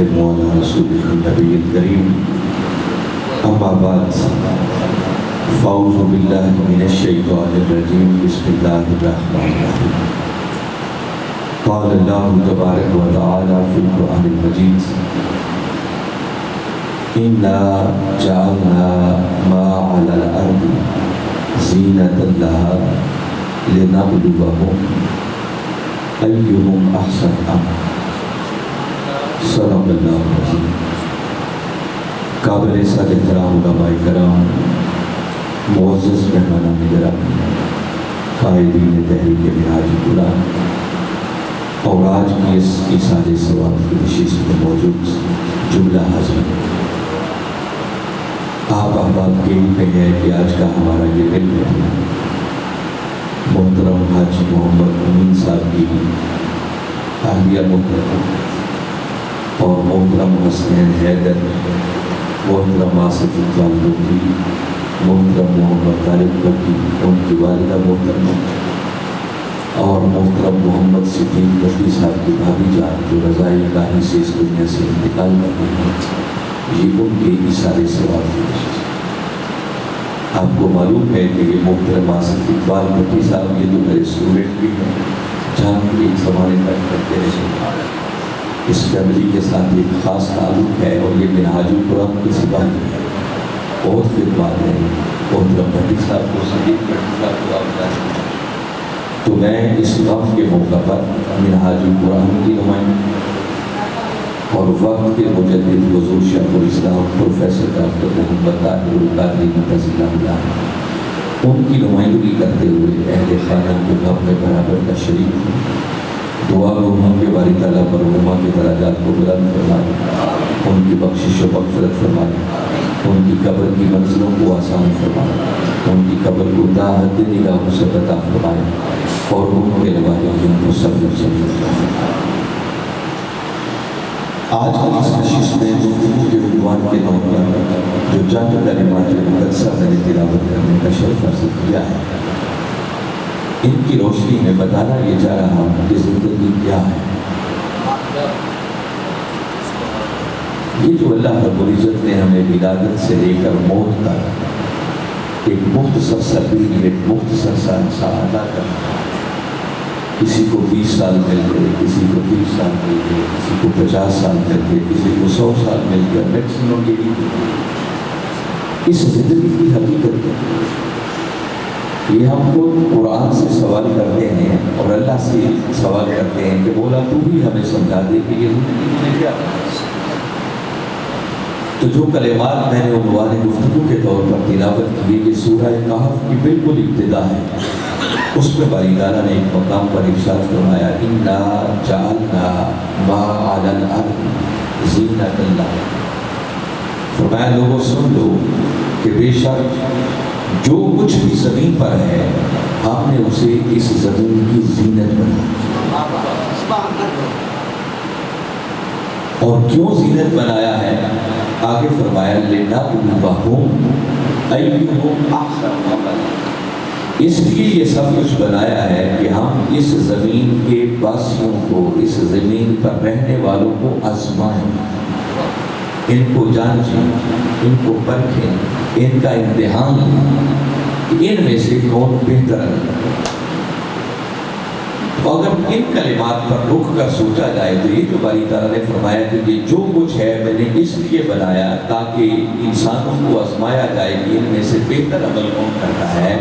وسلموا على رسوله النبي الكريم أما بعد فأعوذ بالله من الشيطان الرجيم بسم الله الرحمن الرحيم قال الله تبارك وتعالى في القرآن المجيد إنا جعلنا ما على الأرض زينة لها لنبلوهم أيهم أحسن عملا صدق اللہ العظیم۔ قابل صد احترام علماء کرام، معزز مہمانان گرامی، قائدین تحریک منہاج القرآن اور آج کی اس ایصال ثواب کی نشست میں موجود جملہ حاضرین، آپ احباب کے علم میں ہے کہ آج کا ہمارا یہ دن ہے محترم حاجی محمد امین صاحب کی اہلیہ محترم اور محترم حسین حیدر، محترم آصف اقبال لودھی، محترم محمد طالب بٹی، ان کی والدہ محترمہ اور محترم محمد صدیق بٹی صاحب کی بھابھی جان جو رضائے الہی سے اس دنیا سے انتقال کر گئی ہیں، یہ ان کے ایصال ثواب کی نشست۔ آپ کو معلوم ہے کہ یہ محترم آصف اقبال بٹی صاحب یہ تو میرے اسٹوڈنٹ بھی ہیں، جہاں کے ایک زمانے تک کرتے رہے۔ اس فیملی کے ساتھ ایک خاص تعلق ہے اور یہ منہاج القرآن کی سپاہی ہے، بہت خدمات ہیں۔ محترم بٹی صاحب کو صدیق بٹی صاحب کو آپ جانتے ہیں، تو میں اس وقت کے موقع پر منہاج القرآن کی نمائندگی اور وقت کے مجدد حضور شیخ الاسلام پروفیسر ڈاکٹر محمد طاہر القادری متضی اللہ ان کی نمائندگی کرتے ہوئے اہل خانہ کو اپنے برابر کا شریک ہوں۔ دعا گو ہوں کہ باری تعالیٰ مرحومہ کے درجات کو بلند فرمائے، ان کی بخشش و مغفرت فرمائے، ان کی قبر کی منزلوں کو آسان فرمائے، ان کی قبر کو تا حد نگاہوں سے عطا فرمائے اور ان کے والدین کو صبر فرمائے۔ آج کی اس نشست میں گفتگو کے عنوان کے طور پر جو چند کلمات مقدسہ میں نے تلاوت کرنے کا شرف حاصل کیا ہے، ان کی روشنی میں بتانا یہ چاہ رہا ہوں کہ زندگی کیا ہے۔ یہ جو اللہ رب العزت نے ہمیں ولادت سے لے کر موت تک ایک مختصر سا پیریڈ، ایک مختصر سا عطا کر، کسی کو 20 سال مل گئے، کسی کو 30 سال مل گئے، کسی کو 50 سال مل گئے، کسی کو 100 سال مل گیا، میکسیمم یہی اس زندگی کی حقیقت ہے۔ یہ ہم کو قرآن سے سوال کرتے ہیں اور اللہ سے سوال کرتے ہیں کہ مولا تو بھی ہمیں سمجھا دے کہ یہ زندگی میں کیا ہے۔ تو جو کلمات میں نے عنوان گفتگو کے طور پر تلاوت کی، یہ سورہ کہف کی بالکل ابتدا ہے۔ اس میں باری تعالیٰ نے ایک مقام پر ارشاد فرمایا اِنَّا جَعَلْنَا مَا عَلَى الْأَرْضِ زِینَةً لَهَا، فرمایا لوگوں سن لو کہ بے شک جو کچھ بھی زمین پر ہے ہم نے اسے اس زمین کی زینت بنایا۔ اور کیوں زینت بنایا ہے؟ آگے فرمایا لِنَبْلُوَهُمْ أَيُّهُمْ أَحْسَنُ عَمَلًا، اس لیے یہ سب کچھ بنایا ہے کہ ہم اس زمین کے باسیوں کو، اس زمین پر رہنے والوں کو آزمائیں، ان کو جانچیں، ان کو پرکھیں، ان کا امتحان لیں کہ ان میں سے کون بہتر ہے۔ اگر ان کلمات پر رک کر سوچا جائے تو یہ جو باری تعالیٰ نے فرمایا کہ یہ جو کچھ ہے میں نے اس لیے بنایا تاکہ انسانوں کو آزمایا جائے کہ ان میں سے بہتر عمل کون کرتا ہے،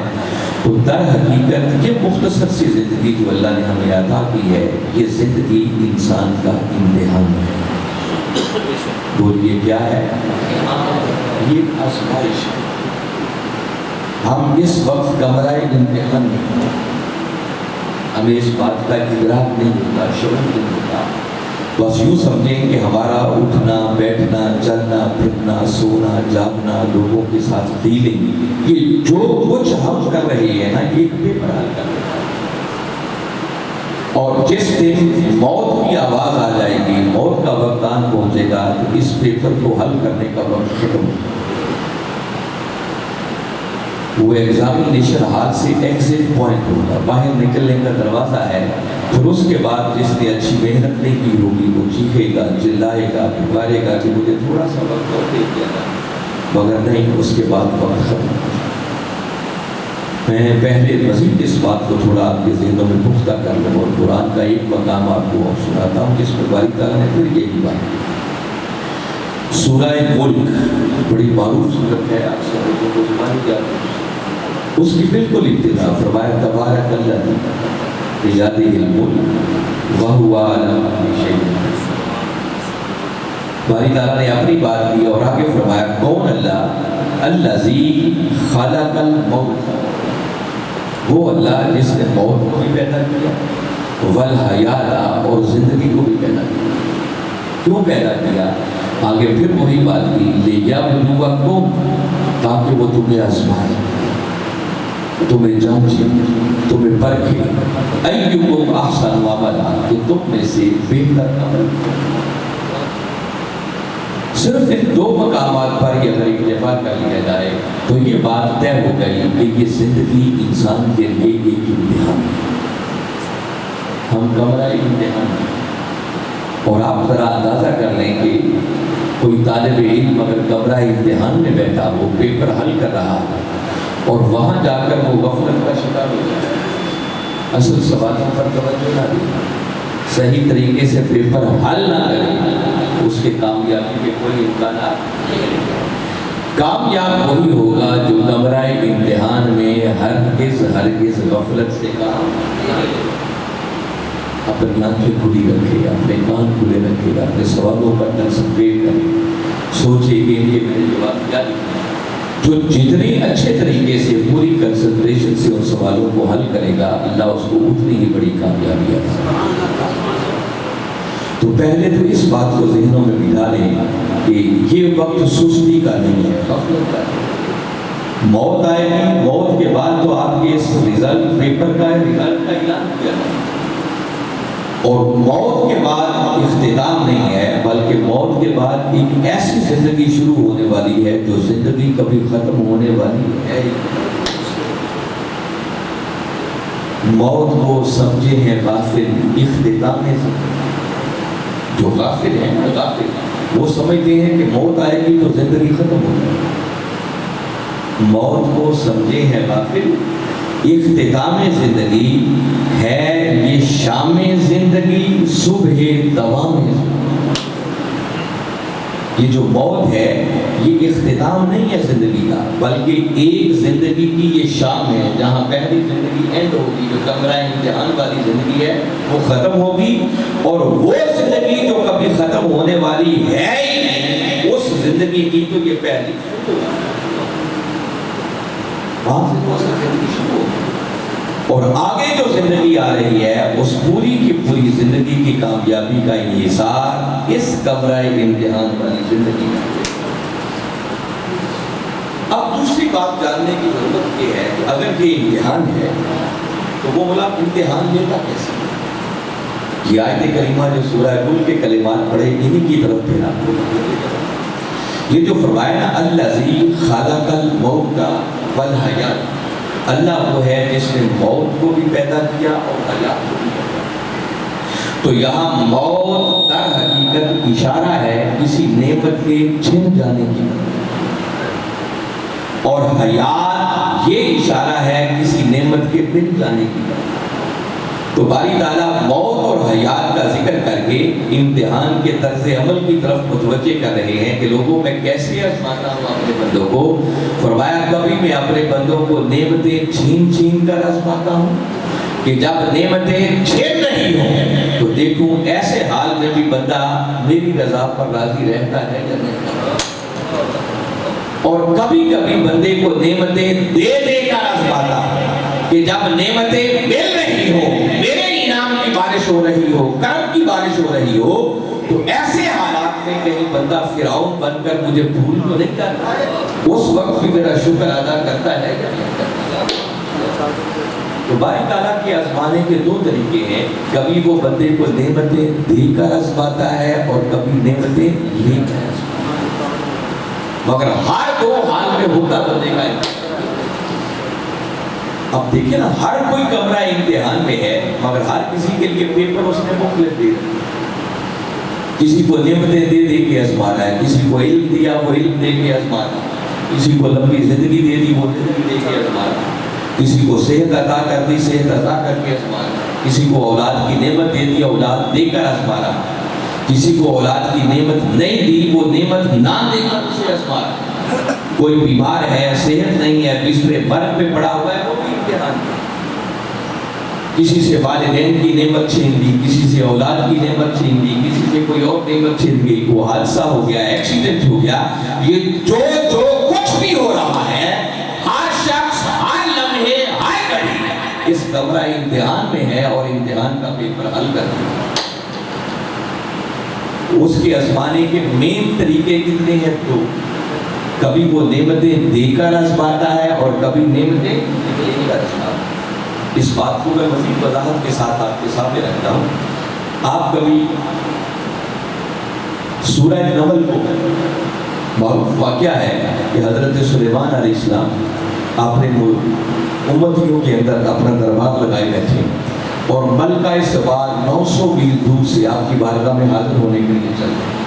تو در حقیقت یہ مختصر سی زندگی جو اللہ نے ہمیں عطا کی ہے، یہ زندگی انسان کا امتحان ہے۔ بولیے کیا ہے؟ یہ آزمائش ہے۔ ہم اس وقت کمرہ امتحان میں ہیں، ہمیں اس بات کا ادراک نہیں ہوتا، شعور نہیں ہوتا، بس یوں سمجھیں کہ ہمارا اٹھنا بیٹھنا چلنا پھرنا سونا جاگنا لوگوں کے ساتھ ڈیلنگ، یہ جو کچھ ہم کر رہے ہیں نا ایک پیپر حل کر رہے ہیں، اور جس دن موت کی آواز آ جائے گی، موت کا وقت آن پہنچے گا تو اس پیپر کو حل کرنے کا وقت ختم ہوگا۔ وہ ایگزامینیشن ہال سے ایگزٹ پوائنٹ ہوگا، باہر نکلنے کا دروازہ ہے، پھر اس کے بعد جس نے اچھی محنت نہیں کی ہوگی وہ چیخے گا، چلائے گا، پکارے گا کہ مجھے تھوڑا سا وقت اور دے دیا تھا، مگر نہیں، اس کے بعد وقت ختم ہو جائے۔ میں پہلے مزید اس بات کو تھوڑا آپ کے ذہنوں میں پختہ کر لوں اور قرآن کا ایک مقام آپ کو اور سناتا ہوں جس میں باری تعالیٰ نے پھر یہی بات، سورہ ملک بڑی معروف صورت ہے، آپ سب لوگوں کو زبانی جاتی ہے، اس کی بالکل ابتدا فرمایا تبارک الذی بیدہ الملک وہو علی کل شیء قدیر۔ باری تعالیٰ نے اپنی بات کی اور آگے فرمایا کون اللہ، الذی خلق الموت، وہ اللہ جس نے موت کو بھی پیدا کیا، والحیات، اور زندگی کو بھی پیدا کیا۔ کیوں پیدا کیا؟ آگے پھر وہی بات کی، لیبلوکم، تاکہ وہ تمہیں آزمائے، تمہیں جانچے، تمہیں پرکھے، ایکم احسن عملا، کہ تم میں سے بہتر عمل۔ صرف ان دو مقامات پر یہ اگر اکتفا کر لیا جائے تو یہ بات طے ہو گئی کہ یہ زندگی انسان کے لیے ایک امتحان ہے، ہم کمرہ امتحان ہے۔ اور آپ ذرا اندازہ کر لیں کہ کوئی طالب علم اگر کمرہ امتحان میں بیٹھا ہو، پیپر حل کر رہا ہے اور وہاں جا کر وہ غفلت کا شکار ہو جائے، اصل سوالوں پر توجہ نہ دے، صحیح طریقے سے پیپر حل نہ کرے، اس کے کامیابی کے کوئی امکانات نہیں۔ کامیاب وہی ہوگا جو کمرہ امتحان میں ہرگز غفلت سے کام اپنی آنکھیں کھلی رکھے، اپنے کان کھلے رکھے، اپنے سوالوں پر کنسنٹریٹ کرے، سوچے کہ یہ میں نے جواب کیا لکھا۔ جو جتنی اچھے طریقے سے پوری کنسنٹریشن سے ان سوالوں کو حل کرے گا، اللہ اس کو اتنی ہی بڑی کامیابی عطا۔ تو پہلے تو اس بات کو ذہنوں میں بٹھا لیں کہ یہ وقت سستی کا نہیں ہے، غفلت کا ہے۔ موت آئے گی، موت کے بعد تو آپ کے اس رزلٹ پیپر کا رزلٹ کا اعلان کیا جائے، اور موت کے بعد اختتام نہیں ہے، بلکہ موت کے بعد ایک ایسی زندگی شروع ہونے والی ہے جو زندگی کبھی ختم ہونے والی ہے۔ موت کو سمجھے ہیں غافل، اختتام ہے جو غافل ہیں، غافل وہ سمجھتے ہیں کہ موت آئے گی تو زندگی ختم ہو جائے گی۔ موت کو سمجھے ہیں غافل، اختتام زندگی ہے یہ شام زندگی، صبح دوام زندگی۔ یہ جو موت ہے یہ اختتام نہیں ہے زندگی کا، بلکہ ایک زندگی کی یہ شام ہے جہاں پہلی زندگی اینڈ ہوگی، جو کمرہ امتحان والی زندگی ہے وہ ختم ہوگی، اور وہ زندگی جو کبھی ختم ہونے والی ہے ہی نہیں، اس زندگی کی تو یہ پہلی وہاں سے وہ زندگی شروع ہوگی، اور آگے جو زندگی آ رہی ہے اس پوری کی پوری زندگی کی کامیابی کا انحصار اس کمرہ امتحان والی زندگی میں۔ اب دوسری بات جاننے کی ضرورت یہ ہے کہ اگر یہ امتحان ہے تو وہ بولا امتحان لیتا کیسے؟ یہ آیت کریمہ جو سورہ ملک کے کلمات پڑھے انہی کی طرف پھیرا، یہ جو فرمایا نا الذی خلق الموت والحیات، اللہ وہ ہے جس نے موت کو بھی پیدا کیا اور حیات کو بھی پیدا کیا۔ تو یہاں موت در حقیقت اشارہ ہے کسی نعمت کے چھن جانے کی، اور حیات یہ اشارہ ہے کسی نعمت کے مل جانے کی۔ تو باری تعالیٰ موت اور حیات کا ذکر کر کے امتحان کے طرز عمل کی طرف متوجہ کر رہے ہیں کہ لوگوں میں کیسے آزماتا ہوں اپنے بندوں کو۔ فرمایا کبھی میں اپنے بندوں کو نعمتیں چھین چھین کر آزماتا ہوں کہ جب نعمتیں چھین رہی ہوں تو دیکھوں ایسے حال میں بھی بندہ میری رضا پر راضی رہتا ہے یا نہیں، اور کبھی کبھی بندے کو نعمتیں دے دے کر آزماتا کہ جب نعمتیں مل رہی ہو، میرے انعام کی بارش ہو رہی ہو، کرم کی بارش ہو رہی ہو، تو ایسے حالات میں کہیں بندہ فرعون بن کر مجھے بھول تو نہیں کرتا ہے، اس وقت بھی میرا شکر ادا کرتا ہے یا نہیں کرتا۔ تو باری تعالیٰ کی آزمانے کے دو طریقے ہیں، کبھی وہ بندے کو نعمتیں دے کر آزماتا ہے اور کبھی نعمتیں لے کر آزماتا ہے، مگر ہر دو حال میں ہوتا بندے کا ہے۔ اب دیکھیں نا، ہر کوئی کمرہ امتحان میں ہے، مگر ہر کسی کے لیے پیپر اس نے مختلف دے دیا۔ کسی کو نعمتیں دے کے آزمانا ہے، کسی کو علم دیا وہ علم دے کے آزمانا، کسی کو لمبی زندگی دے دی وہ زندگی دے کے آزمانا، کسی کو صحت عطا کر دی صحت عطا کر کے آزمانا، کسی کو اولاد کی نعمت دے دی اولاد دے کر آزمانا، کسی کو اولاد کی نعمت نہیں دی وہ نعمت نہ دے کر اسے آزمانا، کوئی بیمار ہے صحت نہیں ہے بستر مرگ پہ پڑا ہوا ہے وہ بھی امتحان ہے، کسی سے والدین کی نعمت چھین لی، کسی سے اولاد کی نعمت چھین لی، کسی سے کوئی اور نعمت چھین گئی، وہ حادثہ ہو گیا ایکسیڈنٹ ہو گیا، یہ جو کچھ بھی ہو رہا ہے ہر شخص ہر لمحے ہر گھڑی اس کمرہ امتحان میں ہے اور امتحان کا پیپر حل کر رہا ہے۔ اس کے آزمانے کے مین طریقے کتنے ہیں؟ تو کبھی وہ نعمتیں دے کر آزماتا ہے اور کبھی نعمتیں دے کر آزماتا ہے۔ اس بات کو میں مزید وضاحت کے ساتھ آپ کے سامنے رکھتا ہوں۔ آپ کبھی سورہ نمل کو واقعہ ہے کہ حضرت سلیمان علیہ السلام اپنے امتیوں کے اندر اپنا دربار لگائے بیٹھے اور ملکہ سبا 900 میل دور سے آپ کی بارگاہ میں حاضر ہونے کے لیے چلتے ہیں،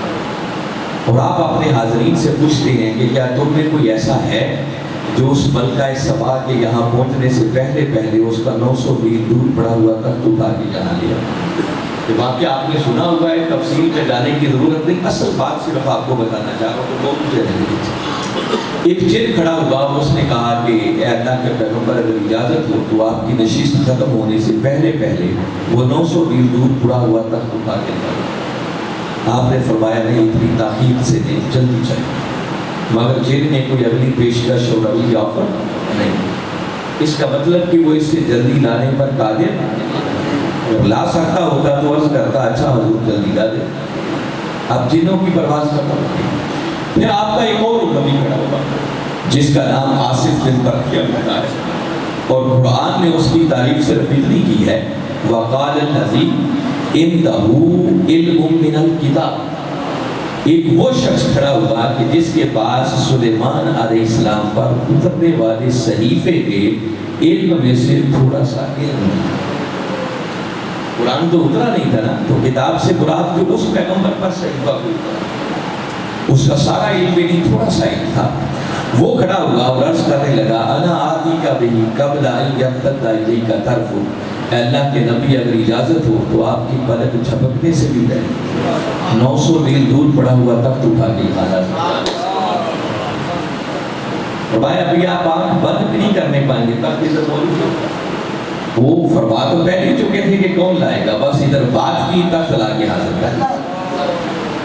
اور آپ اپنے حاضرین سے پوچھتے ہیں کہ کیا تم میں کوئی ایسا ہے جو اس ملکہ سبا کے یہاں پہنچنے سے پہلے اس کا 900 میل دور پڑا ہوا تخت اٹھا کے یہاں لیا؟ یہ واقعہ آپ نے سنا ہوا ہے، تفصیل میں جانے کی ضرورت نہیں، اصل بات صرف آپ کو بتانا چاہ رہا ہوں کہ بہت مجھے نہیں۔ ایک جن کھڑا ہوا، اس نے کہا کہ اے اللہ کے پیغمبر اگر اجازت ہو تو آپ کی نشست ختم ہونے سے پہلے وہ 900 میل دور پڑا ہوا تخت اٹھا کے لیا۔ آپ نے فرمایا نہیں، اتنی تاخیر سے نہیں، جلدی چاہیے۔ مگر جن نے کوئی اگلی پیشکش اور اگلی آفر نہیں، اس کا مطلب کہ وہ اس سے جلدی لانے پر قادر لا سکتا ہوتا تو عرض کرتا اچھا حضور جلدی لا دے۔ اب جنوں کی پرواز کرتا ہوتا۔ پھر آپ کا ایک اور نبی کھڑا ہوگا جس کا نام آصف بن برقیہ ہوتا ہے، اور قرآن نے اس کی تعریف صرف اتنی کی ہے وقال الذی عنده علم من الکتاب۔ ایک وہ شخص کھڑا ہوا کہ جس کے پاس سلیمان علیہ السلام پر اترنے والے صحیفے کے علم میں سے تھوڑا سا علم، قرآن تو اترا نہیں تھا نا، تو کتاب سے مراد جو اس پیغمبر پر صحیفہ ہوتا اس کا سارا علم بھی نہیں، تھوڑا سا علم تھا۔ وہ کھڑا ہوا اور عرض کرنے لگا انا آتی کا بھی قبل ان یمتد الیک طرفک، اے اللہ کے نبی اگر اجازت ہو تو آپ کی پلک جھپکنے سے بھی پہلے 900 میل دور پڑا ہوا تخت اٹھا کے کھانا فرمایا ابھی آپ آنکھ بند نہیں کرنے پائیں گے تخت ادھر موجود ہوگا۔ وہ فرما تو پہلے چکے تھے کہ کون لائے گا، بس ادھر بات کی تخت لا کے حاضر کر۔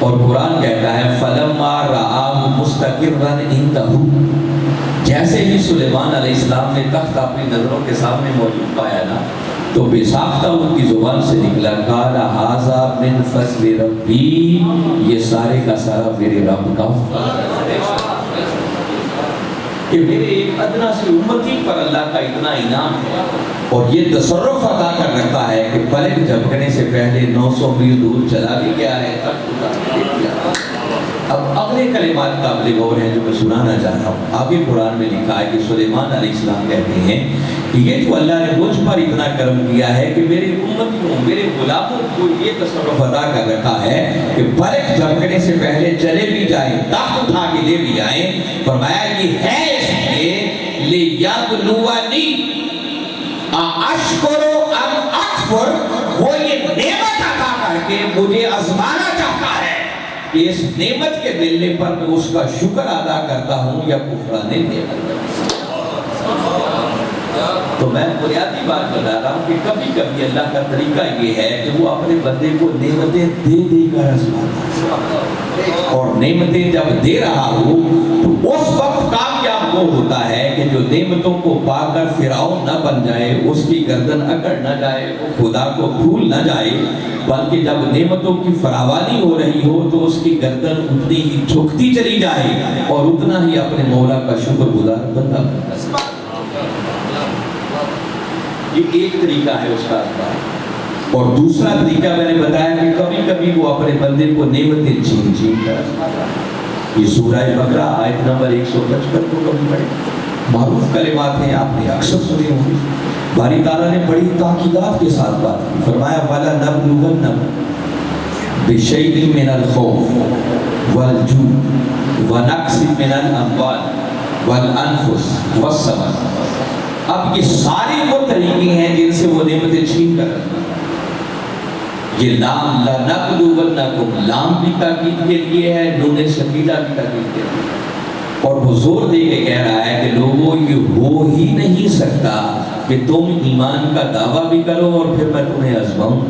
اور قرآن کہتا ہے فلما رآہ مستقرا عنده، جیسے ہی سلیمان علیہ السلام نے تخت اپنی نظروں کے سامنے موجود پایا نا، تو بے ساختہ ان کی زبان سے نکلا قال ھذا من فضل ربی، یہ سارے کا سارا میرے رب کا فضل ہے کہ میرے ایک ادنا سے امتی پر اللہ کا اتنا انعام ہے، اور یہ تصرف عطا کر رکھا ہے کہ پلک جھپکنے سے پہلے 900 میل دور چلا بھی گیا ہے، تخت اٹھا کے دے دیا۔ اب اگلے کلمات قابل غور ہیں جو میں سنانا چاہ رہا ہوں۔ آگے قرآن میں لکھا ہے کہ سلیمان علیہ السلام کہتے ہیں کہ یہ جو اللہ نے مجھ پر اتنا کرم کیا ہے کہ میرے امتیوں میرے غلاموں کو یہ تصرف عطا کر رکھا ہے کہ پلک جھپکنے سے پہلے چلے بھی جائیں، تخت اٹھا کے لے بھی آئیں۔ فرمایا یہ ہے اس لیے لیبلونی اشکر ام اکفر، وہ یہ نعمت عطا کر کے مجھے آزمانا چاہتا ہے کہ اس نعمت کے ملنے پر میں اس کا شکر ادا کرتا ہوں یا کفرانے نعمت کرتا ہوں۔ تو میں بنیادی بات بتا رہا ہوں کہ کبھی کبھی اللہ کا طریقہ یہ ہے کہ وہ اپنے بندے کو نعمتیں دے کر آزماتا ہے، اور نعمتیں جب دے رہا ہو تو اس وقت کامیاب وہ ہوتا ہے کہ جو نعمتوں کو پا کر فرعون نہ بن جائے، اس کی گردن اکڑ نہ جائے، وہ خدا کو بھول نہ جائے، بلکہ جب نعمتوں کی فراوانی ہو رہی ہو تو اس کی گردن اتنی ہی جھکتی چلی جائے اور اتنا ہی اپنے مولا کا شکر گزار بندہ بنتا ہے۔ یہ ایک طریقہ ہے اس کا، اور دوسرا طریقہ میں نے بتایا کہ کبھی کبھی وہ اپنے بندے کو نعمتیں چھین کر۔ یہ سورہ بقرہ آیت نمبر 155 کو کبھی پڑھیں، معروف کلمات ہیں، آپ نے اکثر سنے ہوں گے. باری تعالیٰ نے بڑی تاکیدات کے ساتھ بات کی. فرمایا وَلَنَبْلُوَنَّكُمْ بِشَيْءٍ مِّنَ الْخَوْفِ وَالْجُوعِ وَنَقْصٍ مِّنَ الْأَمْوَالِ وَالْأَنفُسِ وَالثَّمَرَاتِ. اب یہ سارے وہ طریقے ہیں جن سے وہ نعمتیں چھین کر رکھنا. یہ لام لَنَبْلُوَنَّكُمْ لام بھی تاکید کے لیے ہے، نون شدیدہ بھی تاکید کے لیے. اور وہ زور دے کے کہہ رہا ہے کہ لوگوں یہ ہو ہی نہیں سکتا کہ تم ایمان کا دعویٰ بھی کرو اور پھر میں تمہیں آزماؤں.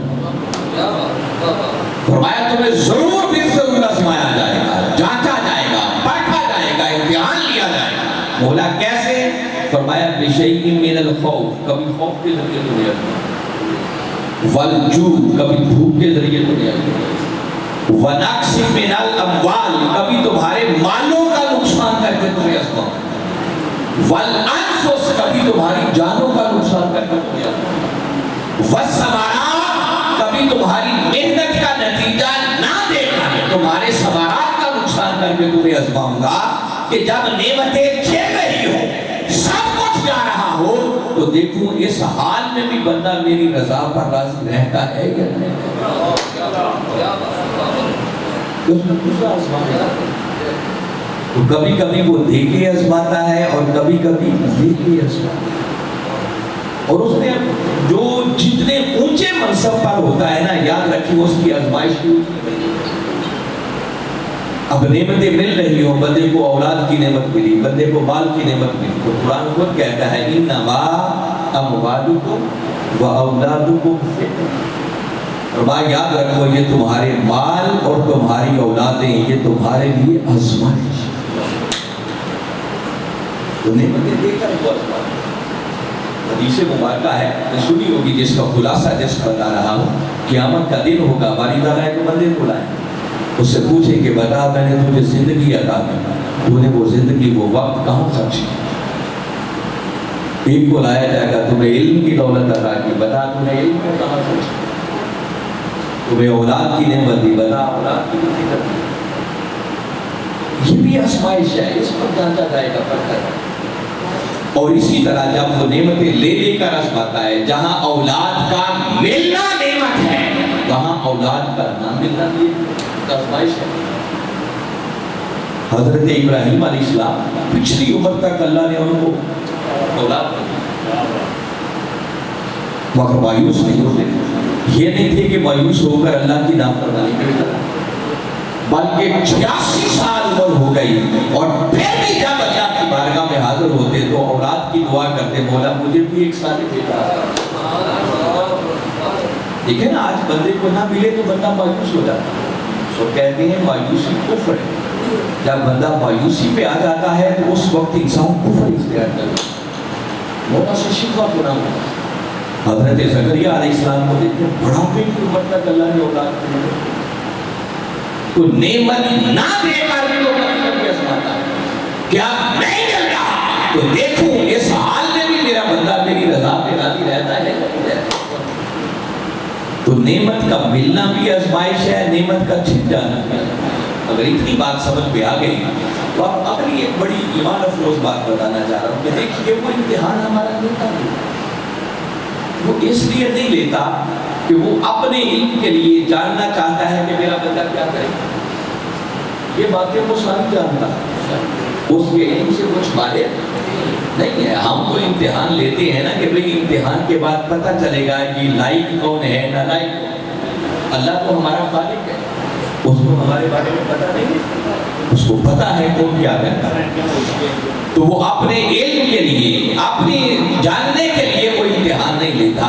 فرمایا تمہیں ضرور بھی ضرور آزمایا جائے گا، جانچا جائے گا، پرکھا جائے گا، امتحان لیا جائے گا. بولا کیسے؟ فرمایا بِشَيْءٍ مِّنَ الْخَوْفِ کبھی خوف کے ذریعے تمہیں آزماؤں، وَالْجُوعِ کبھی بھوک کے ذریعے تمہیں آزماؤں، وَنَقْصٍ مِّنَ الْأَمْوَالِ کبھی تمہارے مالوں کا نقصان کر کے تمہیں آزماؤں، وَالْأَنفُسِ کبھی تمہاری جانوں کا نقصان کر کے تمہیں آزماؤں، وَالثَّمَرَاتِ کبھی تمہاری محنت کا نتیجہ نہ دے کر تمہارے ثمرات کا نقصان کر کے تمہیں آزماؤں گا کہ جب نعمتیں چل رہی ہو، سب کچھ جا رہا ہو، تو دیکھوں اس حال میں بھی بندہ میری رضا پر راضی رہتا ہے یا نہیں. تو کبھی کبھی وہ دے کے آزماتا ہے اور کبھی کبھی دے کے آزماتا ہے. اور اس نے جو جتنے اونچے منصب پر ہوتا ہے نا، یاد رکھیے اس کی آزمائش کی ہوتی ہے. اب نعمتیں مل رہی ہوں، بندے کو اولاد کی نعمت ملی، بندے کو مال کی نعمت ملی، تو قرآن خود کہتا ہے انما اموالکم واولادکم فتنہ. اور بات یاد رکھو، یہ تمہارے مال اور تمہاری اولادیں یہ تمہارے لیے آزمائش. تو نعمتیں دے کر وہ آزمائش. حدیث مبارکہ ہے، میں سنی ہوگی، جس کا خلاصہ جس کا بتا رہا ہوں. قیامت کا دن ہوگا، باری تعالیٰ ایک بندے کو لائیں، اس سے پوچھیں کہ بتا میں نے تجھے زندگی عطا کی، تو نے وہ زندگی وہ وقت کہاں خرچ کیا. ایک کو لایا جائے گا، تمہیں علم کی دولت عطا کی، بتا تم نے علم کو کہاں خرچ کیا. تمہیں اولاد کی نعمت دی، بتا اولاد کی نعمت دی. یہ بھی آزمائش ہے، اس پر جانچا جائے گا، پرکھا جائے گا. اور اسی طرح جب وہ نعمتیں لے لے کر آزماتا ہے، جہاں اولاد کا ملنا نعمت ہے، وہاں اولاد کا نہ ملنا بھی آزمائش ہے. حضرت ابراہیم علیہ السلام پچھلی عمر تک اللہ نے ان کو اولاد دی، مگر مایوس نہیں ہوتے. یہ نہیں تھے کہ مایوس ہو کر اللہ کی نافرمانی کرتا، بلکہ 86 سال عمر ہو گئی اور پھر بھی جب اللہ کی بارگاہ میں حاضر ہوتے تو اولاد کی دعا کرتے، مولا مجھے بھی ایک ساتھ بیٹا. دیکھیں نا، آج بندے کو نہ ملے تو بندہ مایوس ہو جاتا ہے. تو کہتے ہیں مایوسی کفر ہے. جب بندہ مایوسی پہ آ جاتا ہے تو اس وقت انسان کفر اختیار کرتا ہے. مولا سے شکوہ گناہ ہوتا ہے. حضرت زکریہ علیہ السلام کو دیکھیں، بڑھاپے کی عمر تک اللہ نے اولاد دی، تو نعمت نہ دے کر بھی وہ کبھی آزماتا ہے. کیا نہیں مل رہا تو دیکھوں اس حال میں بھی میرا بندہ میری رضا پہ راضی رہتا ہے. تو نعمت کا ملنا بھی آزمائش ہے، نعمت کا چھن جانا بھی. اگر اتنی بات سمجھ میں آ گئی تو آپ اپنی ایک بڑی ایمان افروز بات بتانا چاہ رہا ہوں کہ دیکھیے وہ امتحان ہمارا لیتا ہے، وہ اس لیے نہیں لیتا کہ وہ اپنے علم کے لیے جاننا چاہتا ہے کہ میرا بندہ کیا کرے. یہ باتیں وہ ساری جانتا ہے، اس کے علم سے کچھ باہر نہیں ہے. ہم تو امتحان لیتے ہیں نا کہ بھئی امتحان کے بعد پتہ چلے گا کہ لائق کون ہے نہ لائق کون. اللہ تو ہمارا خالق ہے، اس کو ہمارے بارے میں پتہ نہیں ہے، اس کو پتہ ہے کون کیا کرتا ہے. تو وہ اپنے علم کے لیے، اپنے جاننے کے لیے کوئی امتحان نہیں لیتا،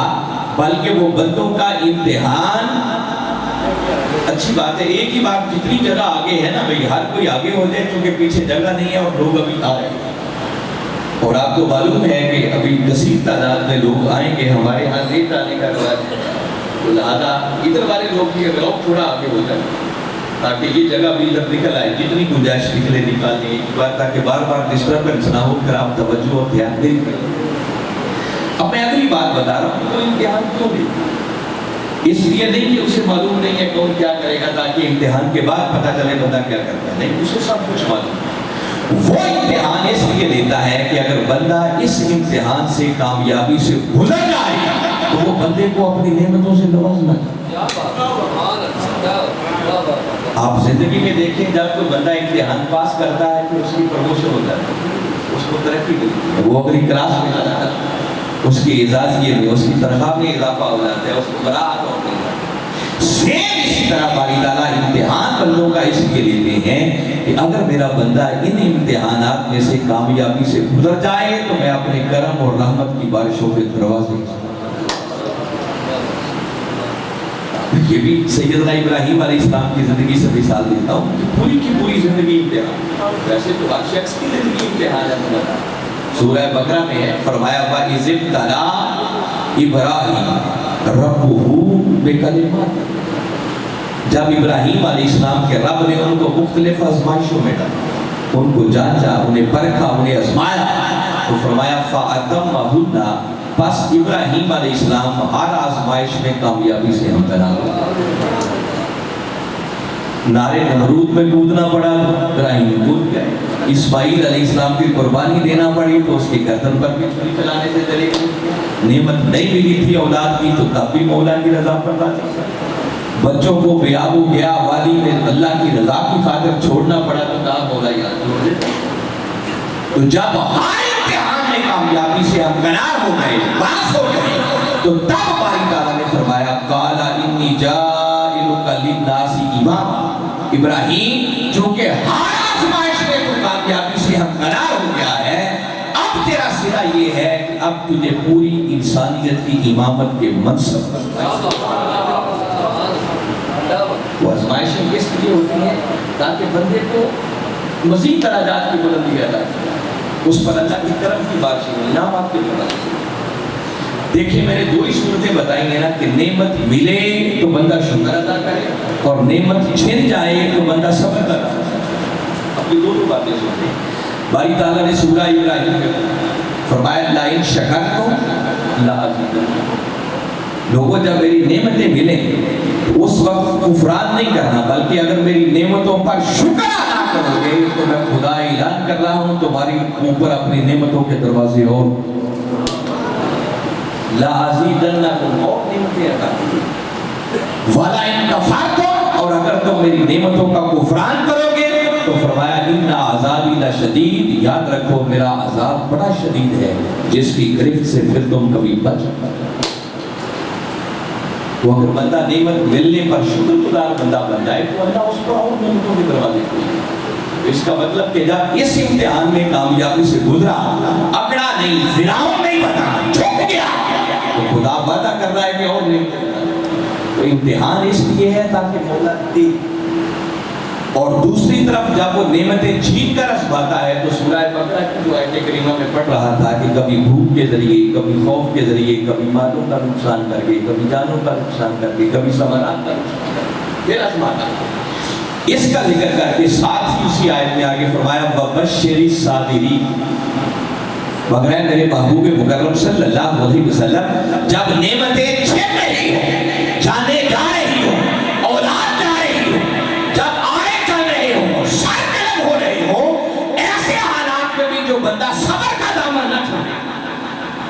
بلکہ وہ بندوں کا امتحان. اچھی بات ہے، ایک ہی بات جتنی جگہ آگے ہے نا بھئی ہر کوئی آگے ہو جائے کیونکہ پیچھے جگہ نہیں ہے اور لوگ ابھی آ رہے ہیں. اور آپ کو معلوم ہے کہ ابھی کثیر تعداد میں لوگ آئیں گے، ہمارے یہاں لیٹ آنے کا رواج ہے. تو لہٰذا ادھر والے لوگ بھی اگر آپ تھوڑا آگے ہو جائیں تاکہ یہ جگہ بھی ادھر نکل آئے، جتنی گنجائش نکلے نکالنے کی بات، تاکہ بار بار ڈسٹربنس نہ ہو کر آپ توجہ اور دھیان دیں. اب میں اگلی بات بتا رہا ہوں، تو امتحان کیوں دیں؟ اس لیے نہیں کہ اسے معلوم نہیں ہے کون کیا کرے گا تاکہ امتحان کے بعد پتہ چلے بندہ کیا کرتا ہے. نہیں، اسے سب کچھ معلوم ہے. وہ امتحان اس لیے لیتا ہے کہ اگر بندہ اس امتحان سے کامیابی سے گزر جائے تو وہ بندے کو اپنی نعمتوں سے نوازنا ہے۔ آپ زندگی میں دیکھیں جب کوئی بندہ امتحان پاس کرتا ہے تو اس کی پروموشن ہو جاتی ہے، اس کو ترقی ملتی ہے، وہ اگلی کلاس میں آ جاتا ہے، اس کی اعزاز یہ نہیں، اس کی تنخواہ میں اضافہ ہو جاتا ہے، اس کو برات ہو جاتا ہے۔ سیم اسی طرح باری تعالیٰ امتحان بندوں کا اس لیے لیتے ہیں کہ اگر میرا بندہ ان امتحانات میں سے کامیابی سے گزر جائے تو میں اپنے کرم اور رحمت کی بارشوں کے دروازے، یہ بھی سیدنا ابراہیم علیہ السلام کی زندگی سے مثال دیتا ہوں کہ پوری کی پوری زندگی امتحان، ویسے تو ہر شخص کی زندگی امتحان ہے۔ سورہ بقرہ میں ہے، فرمایا وَإِذِ ابْتَلَىٰ إِبْرَاهِيمَ رَبُّهُ بِكَلِمَاتٍ، جب ابراہیم علیہ السلام کے رب نے ان کو مختلف آزمائشوں میں ڈالا، ان کو جانچا، انہیں پرکھا، انہیں آزمایا، تو فرمایا فَأَتَمَّهُنَّ، بس ابراہیم علیہ السلام ہر آزمائش میں کامیابی سے ہمکنار ہوئے۔ نارے نمرود میں کودنا پڑا، ابراہیم کود گئے۔ اسماعیل علیہ السلام کی قربانی دینا پڑی تو اس کی گردن پر بھی چھری چلانے سے چلے گئے۔ نعمت نہیں ملی تھی اولاد کی تو تب بھی مولا کی رضا پڑتا تھا۔ بچوں کو بیابو گیا وادی میں اللہ کی رضا کی خاطر چھوڑنا پڑا تو کہا مولا یاد چھوڑ دے۔ تو جب ہر امتحان میں کامیابی سے ہمکنار ہو گئے، پاس ہو گئے، تو تب باری تعالیٰ نے فرمایا قَالَ إِنِّي جَاعِلُكَ لِلنَّاسِ إِمَامًا، ابراہیم چونکہ ہر آزمائش میں تو کامیابی سے ہمکنار ہو گیا ہے، اب تیرا صلہ یہ ہے کہ اب تجھے پوری انسانیت کی امامت کے منصب پر، وہ آزمائشیں کس لیے ہوتی ہیں تاکہ بندے کو مزید درجات کی بلندی عطا کی، اس پر اللہ کی کرم کی بارشیں انعام آپ کے لیے۔ دیکھیں میں نے دو ہی صورتیں بتائی ہیں نا کہ نعمت ملے تو بندہ شکر ادا کرے اور نعمت چھن جائے تو بندہ صبر کرے۔ اب یہ دونوں باتیں سنتے ہیں۔ باری تعالیٰ نے سورہ ابراہیم میں فرمایا لَئِن شَكَرْتُمْ لَأَزِيدَنَّكُمْ، لوگوں جب میری نعمتیں ملیں اس وقت کفران نہیں کرنا، بلکہ اگر میری نعمتوں پر شکر ادا کرو گے تو میں خدا اعلان کر رہا ہوں تمہاری اوپر اپنی نعمتوں کے دروازے اور لَأَزِيدَنَّكُمْ، اور نعمتیں عطا کی، وَلَئِن كَفَرْتُمْ، اور اگر تم میری نعمتوں کا کفران کرو گے تو فرمایا إِنَّ عَذَابِي لَشَدِيدٌ، یاد رکھو میرا عذاب بڑا شدید ہے جس کی گرفت سے پھر تم کبھی بچ۔ تو اگر بندہ نعمت ملنے پر شکر گزار بندہ بن جائے تو اللہ اس کو اور نعمتوں کے دروازے کھولے۔ اس کا مطلب کہ جب اس امتحان میں کامیابی سے گزرا، اکڑا نہیں، فرعون نہیں بنا، جھک گیا، تو خدا وعدہ کر رہا ہے کہ اور نعمتیں۔ تو امتحان اس لیے ہے تاکہ مولا دے، اور دوسری طرف جب وہ نعمتیں چھین کر آزماتا ہے تو سورہ بقرہ کی جو آیت کریمہ میں پڑھ رہا تھا کہ کبھی بھوک کے ذریعے، کبھی خوف کے ذریعے، کبھی مالوں کا نقصان کر کے، کبھی جانوں کا نقصان کر کے، کبھی ثمرات کا نقصان کر کے پھر آزماتا ہے۔ اس کا ذکر کر کے ساتھ ہی اسی آیت میں آگے فرمایا وَبَشِّرِ الصَّابِرِينَ، بغیر میرے محبوب مکرم صلی اللہ علیہ وسلم جب نعمتیں چھن رہی ہوں، جانے جا رہی ہوں، اولاد جا رہی ہوں، جب آئے چل رہے ہوں، سر قلم ہو رہے ہوں، ایسے حالات میں بھی جو بندہ صبر کا دامن نہ چھوڑے،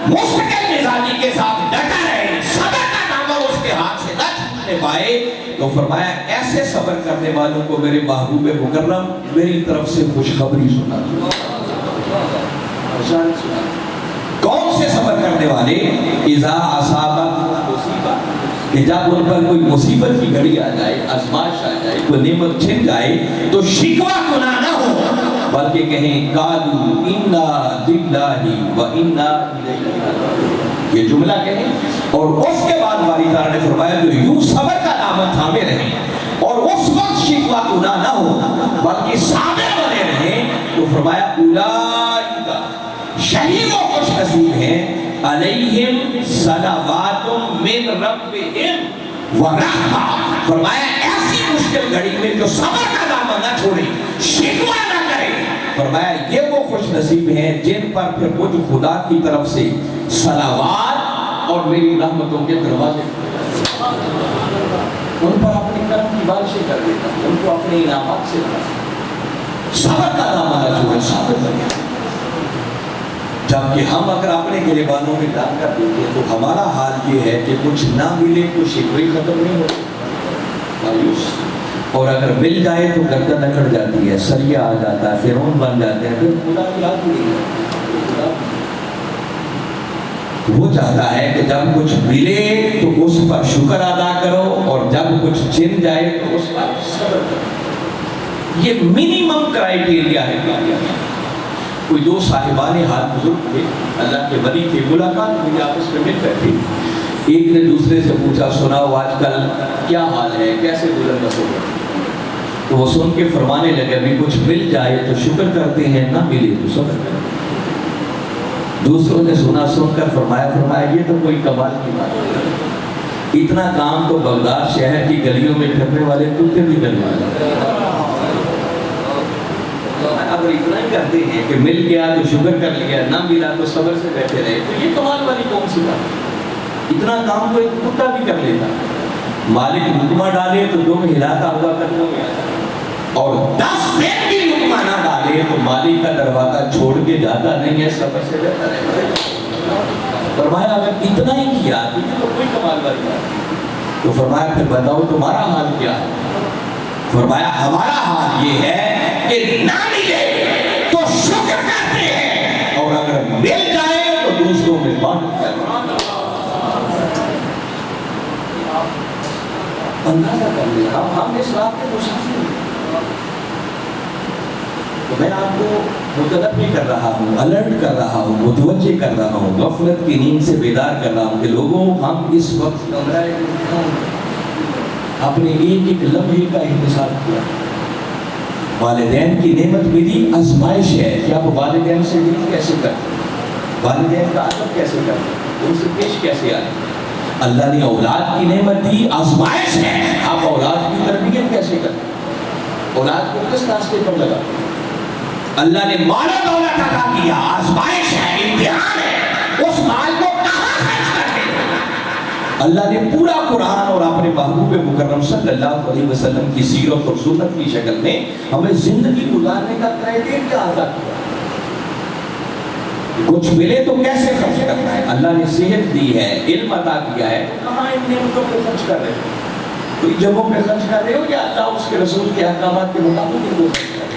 مستقل مزاجی کے ساتھ ڈٹا رہے، صبر کا دامن اس کے ہاتھ سے نہ چھوٹنے پائے، تو فرمایا ایسے صبر کرنے والوں کو میرے محبوب مکرم میری طرف سے خوشخبری سنا۔ کون سے صبر کرنے والے؟ اذا اصابت مصیبت، کہ جب ان پر کوئی مصیبت کی گھڑی آ جائے، آزمائش آ جائے، کوئی نعمت چھن جائے تو شکوہ گناہ نہ ہو، بلکہ کہیں قالوا انا للہ و انا الیہ راجعون، یہ جملہ کہیں، اور اس کے بعد باری تعالیٰ نے فرمایا جو یوں صبر کا دامن تھامے رہیں اور اس وقت شکوہ گناہ نہ ہو بلکہ صابر بنے رہیں، تو فرمایا اولئک، شہید و خوش نصیب ہیں، علیہم صلوات من ربہم ورحمہ، فرمایا ایسی مشکل گھڑی میں جو صبر کا دامن نہ چھوڑے، شکوہ نہ کرے، فرمایا یہ وہ خوش نصیب ہیں جن پر پھر مجھ خدا کی طرف سے صلوات اور میری رحمتوں کے دروازے، ان پر اپنے کرم کی بارشیں کر دیتا ہوں، ان کو اپنے انعامات سے بھرتا ہوں۔ صبر کا دامن جو ہے ثابت ہو گیا۔ جبکہ ہم اگر اپنے گریبانوں میں ڈال کر دیتے تو ہمارا حال یہ ہے کہ کچھ نہ ملے تو شکوے ختم نہیں ہوتے، مایوس، اور اگر مل جائے تو گردن اکڑ جاتی ہے، سریہ آ جاتا ہے، فرعون بن جاتے ہیں، پھر خدا کی یاد نہیں ہے۔ وہ چاہتا ہے کہ جب کچھ ملے تو اس پر شکر ادا کرو، اور جب کچھ چھن جائے تو اس پر صبر کرو۔ یہ منیمم کرائیٹیریا ہے۔ کوئی دو صاحبان حال بزرگ تھے، اللہ کے ولی تھے، ملاقات ہوئی، آپس میں مل کر تھی۔ ایک نے دوسرے سے پوچھا، سناؤ آج کل کیا حال ہے، کیسے گزر بسر ہے؟ تو وہ سن کے فرمانے لگے، ابھی کچھ مل جائے تو شکر کرتے ہیں، نہ ملے تو صبر کرتے ہیں۔ دوسروں نے سن کر فرمایا یہ تو کوئی کمال کی بات ہے، اتنا کام تو بغداد شہر کی گلیوں میں پھرنے والے کتے بھی کرنے والے۔ اگر اتنا ہی کرتے ہیں کہ مل گیا تو شکر کر لیا، نہ ملا تو صبر سے بیٹھے رہے، تو یہ کمال والی کون سی بات ہے؟ اتنا کام تو ایک کتا بھی کر لیتا، مالک لقمہ ڈالے تو دو میں ہلاتا ہوا قدموں میں آتا، اور 10 دن بھی لقمہ نہ ڈالے تو مالک کا دروازہ چھوڑ کے جاتا نہیں ہے، صبر سے بیٹھا رہتا۔ فرمایا اگر اتنا ہی کیا تو یہ تو کوئی کمال والی بات ہے۔ تو فرمایا پھر بتاؤ تمہارا حال کیا ہے؟ فرمایا ہمارا حال یہ ہے کہ نہ ملے تو شکر کرتے ہیں، اور اگر مل جائے تو دوسروں میں بانٹتے ہیں۔ اندازہ کر لیا ہم اس رات کے مسافر ہیں۔ تو میں آپ کو متنبہ کر رہا ہوں، الرٹ کر رہا ہوں، متوجہ کر رہا ہوں، غفلت کی نیند سے بیدار کر رہا ہوں کہ لوگوں ہم اس وقت اپنے ایک لمحے کا احتساب کیا۔ والدین کی نعمت ملی، آزمائش ہے کہ آپ والدین سے ڈیل کیسے کرتے، والدین کا ادب کیسے کرتے، ان سے پیش کیسے آئے۔ اللہ نے اولاد کی نعمت دی، آزمائش ہے آپ اولاد کی تربیت کیسے کرتے، اولاد کو کس راستے پر لگاتے۔ اللہ نے مال و دولت عطا کیا، آزمائش ہے، امتحان ہے، اس مال کو کہاں خرچ کرتے ہیں۔ اللہ نے پورا قرآن اور اپنے محبوب مکرم صلی اللہ علیہ وسلم کی سیرت اور سنت کی شکل میں ہمیں زندگی گزارنے کا کرائیٹیریا عطا کیا۔ کچھ ملے تو کیسے خرچ کرنا ہے۔ اللہ نے صحت دی ہے، علم عطا کیا ہے، تو کہاں ان نعمتوں پہ خرچ کر رہے ہو؟ کوئی جگہوں پہ خرچ کر رہے ہو یا اللہ اس کے رسول کے احکامات کے مطابق ان کو خرچ کر رہے ہو؟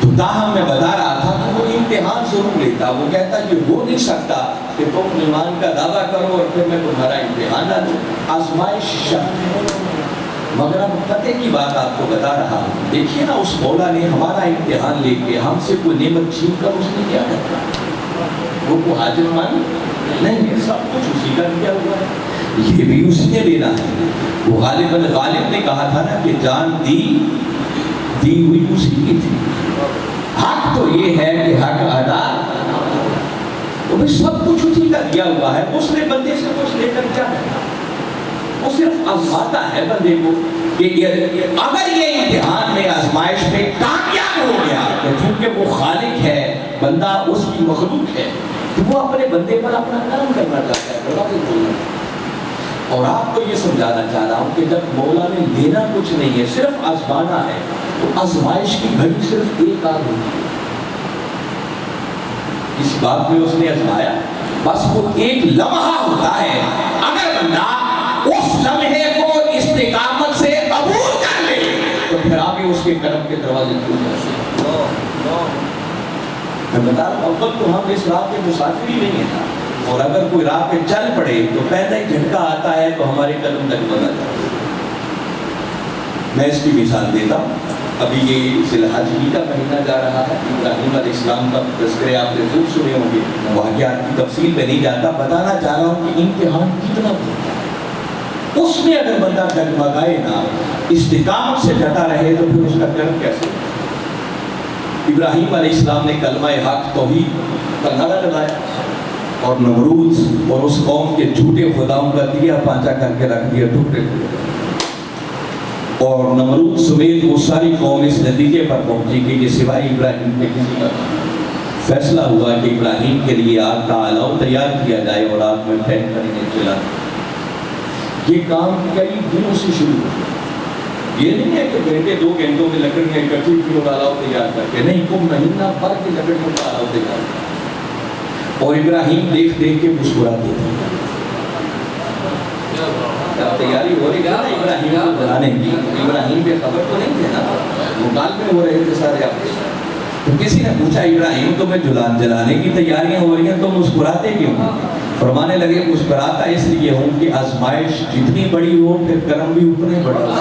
تو تاہم میں بتا رہا تھا کہ وہ امتحان ضرور لیتا، وہ کہتا کہ ہو نہیں سکتا کہ تم ایمان کا دعویٰ کرو اور پھر میں تمہارا امتحان نہ دوں۔ آزمائش شرط، مگر اب فتح کی بات آپ کو بتا رہا ہوں۔ دیکھیے نا، اس مولا نے ہمارا امتحان لے کے ہم سے کوئی نعمت چھین کر اس نے کیا کرتا، وہ کو حاجت مان نہیں ہے، سب کچھ اسی کا کیا ہوا ہے، یہ بھی اسی نے لینا ہے۔ وہ غالب نے کہا تھا نا کہ جان دی ہوئی اسی کی تھی، حق تو یہ ہے کہ حق ادا، وہ بھی سب کچھ اسی کا دیا ہوا ہے۔ اس نے بندے سے کچھ لے کر کیا کرنا، وہ صرف آزماتا ہے بندے کو کہ اگر یہ امتحان میں آزمائش میں کامیاب ہو گیا تو چونکہ وہ خالق ہے، بندہ اس کی مخلوق ہے، تو وہ اپنے بندے پر اپنا کرم کرنا چاہتا ہے۔ اور آپ کو یہ سمجھانا چاہ رہا ہوں کہ جب مولا نے دینا کچھ نہیں ہے، صرف آزمانا ہے، تو آزمائش کی گھڑی صرف ایک آدھ ہوتی ہے۔ اس بات میں اس نے آزمایا، بس وہ ایک لمحہ ہوتا ہے، اگر بندہ اس لمحے کو استقامت سے قبول کر لے تو پھر آگے اس کے کرم کے دروازے کھل جاتے ہیں۔ میں بتا رہا ہوں، اول تو ہم اس راہ کے مسافر ہی نہیں ہیں، اور اگر کوئی راہ پہ چل پڑے تو پہلا ہی جھٹکا آتا ہے تو ہمارے قدم ڈگمگا جاتے ہیں۔ میں اس کی مثال دیتا ہوں، ابھی یہ ذی الحج کا مہینہ جا رہا ہے، ابراہیم علیہ السلام کا تذکرے آپ نے خوب سنے ہوں گے، واقعات کی تفصیل میں نہیں جاتا، بتانا چاہ رہا ہوں کہ امتحان کتنا ہوتا ہے۔ اس میں اگر بندہ ڈگمگائے نہ، استقامت سے ڈٹا رہے تو پھر اس کا کرم کیسے؟ ابراہیم علیہ السلام نے کلمہ حق توحید کا نعرہ لگایا، اور نمرود اور اس قوم کے جھوٹے خداؤں کا دیا پانچا کر کے رکھ دیا ٹکڑے ٹکڑے، اور نمرود سمیت وہ ساری قوم اس نتیجے پر پہنچی کہ یہ سوائے ابراہیم کے کسی کا فیصلہ ہوا کہ ابراہیم کے لیے آگ کا الاؤ تیار کیا جائے اور آگ میں پھینک کر انہیں جلا۔ یہ کام کئی دنوں سے شروع ہوا، یہ نہیں ہے کہ گھنٹے 2 گھنٹوں میں لکڑیاں اکٹھی کیوں ڈالاؤ تیار کر کے، نہیں، کو مہینہ بھر کی لکڑیوں کا ڈالاؤ تیار کر۔ اور ابراہیم دیکھ دیکھ کے مسکراتے تھے۔ تیاری ہو رہی تھی نا ابراہیم کو جلانے کی، ابراہیم بے خبر تو نہیں تھے نا، مکالمے ہو رہے تھے سارے آپ۔ تو کسی نے پوچھا ابراہیم تمہیں جلانے کی تیاریاں ہو رہی ہیں تو مسکراتے کیوں؟ فرمانے لگے مسکراتا اس لیے ہوں کہ آزمائش جتنی بڑی ہو پھر کرم بھی اتنا ہی بڑا ہو۔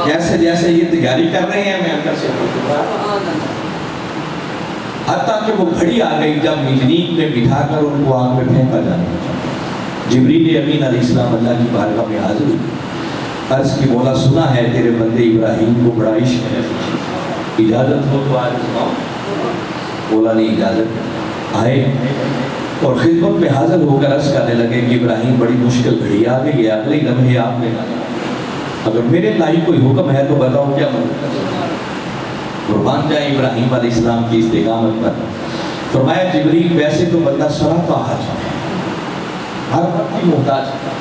جیسے جیسے یہ تیاری کر رہے ہیں میں اندر سے حتیٰ کہ وہ گھڑی آ گئی جب مجنیق میں بٹھا کر ان کو آگ میں پھینکا جانا۔ جبریل امین علیہ السلام اللہ کی بارگاہ میں حاضر ہوئے، عرض کی مولا سنا ہے تیرے بندے ابراہیم کو بڑا عشق ہے، اجازت ہو تو آج سناؤ۔ مولا نے اجازت، آئے اور خدمت میں حاضر ہو کر عرض کرنے لگے کہ ابراہیم بڑی مشکل گھڑی آ گئی ہے، اگلے لمحے آپ نے اگر میرے لائق کوئی حکم ہے تو بتاؤ کیا مدد۔ قربان جائیں ابراہیم علیہ السلام کی استقامت پر۔ فرمایا جبریل ویسے تو بندہ سراپا حاجت ہے، ہر وقت کی محتاج ہے،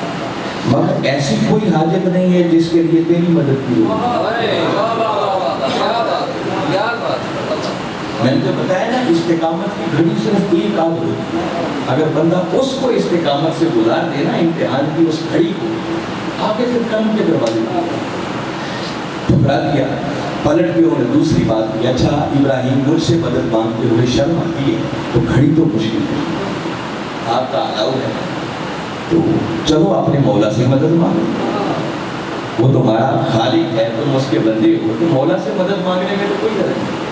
مگر ایسی کوئی حاجت نہیں ہے جس کے لیے تیری مدد کی ہو۔ میں نے تو بتایا نا استقامت کی گھڑی صرف ایک آدھ ہوتی ہے، اگر بندہ اس کو استقامت سے گزار دے نا امتحان کی اس گھڑی کو، آگے پھر کرم کے دروازے ٹھکرا دیا، پلٹ کے انہوں نے دوسری بات کی، اچھا ابراہیم مجھ سے مدد مانگتے ہوئے شرم آتی ہے تو گھڑی تو مشکل ہے، آپ کا الاؤ ہے تو چلو اپنے مولا سے مدد مانگو، وہ تمہارا خالق ہے، تم اس کے بندے ہو، تو مولا سے مدد مانگنے میں تو کوئی حرج نہیں۔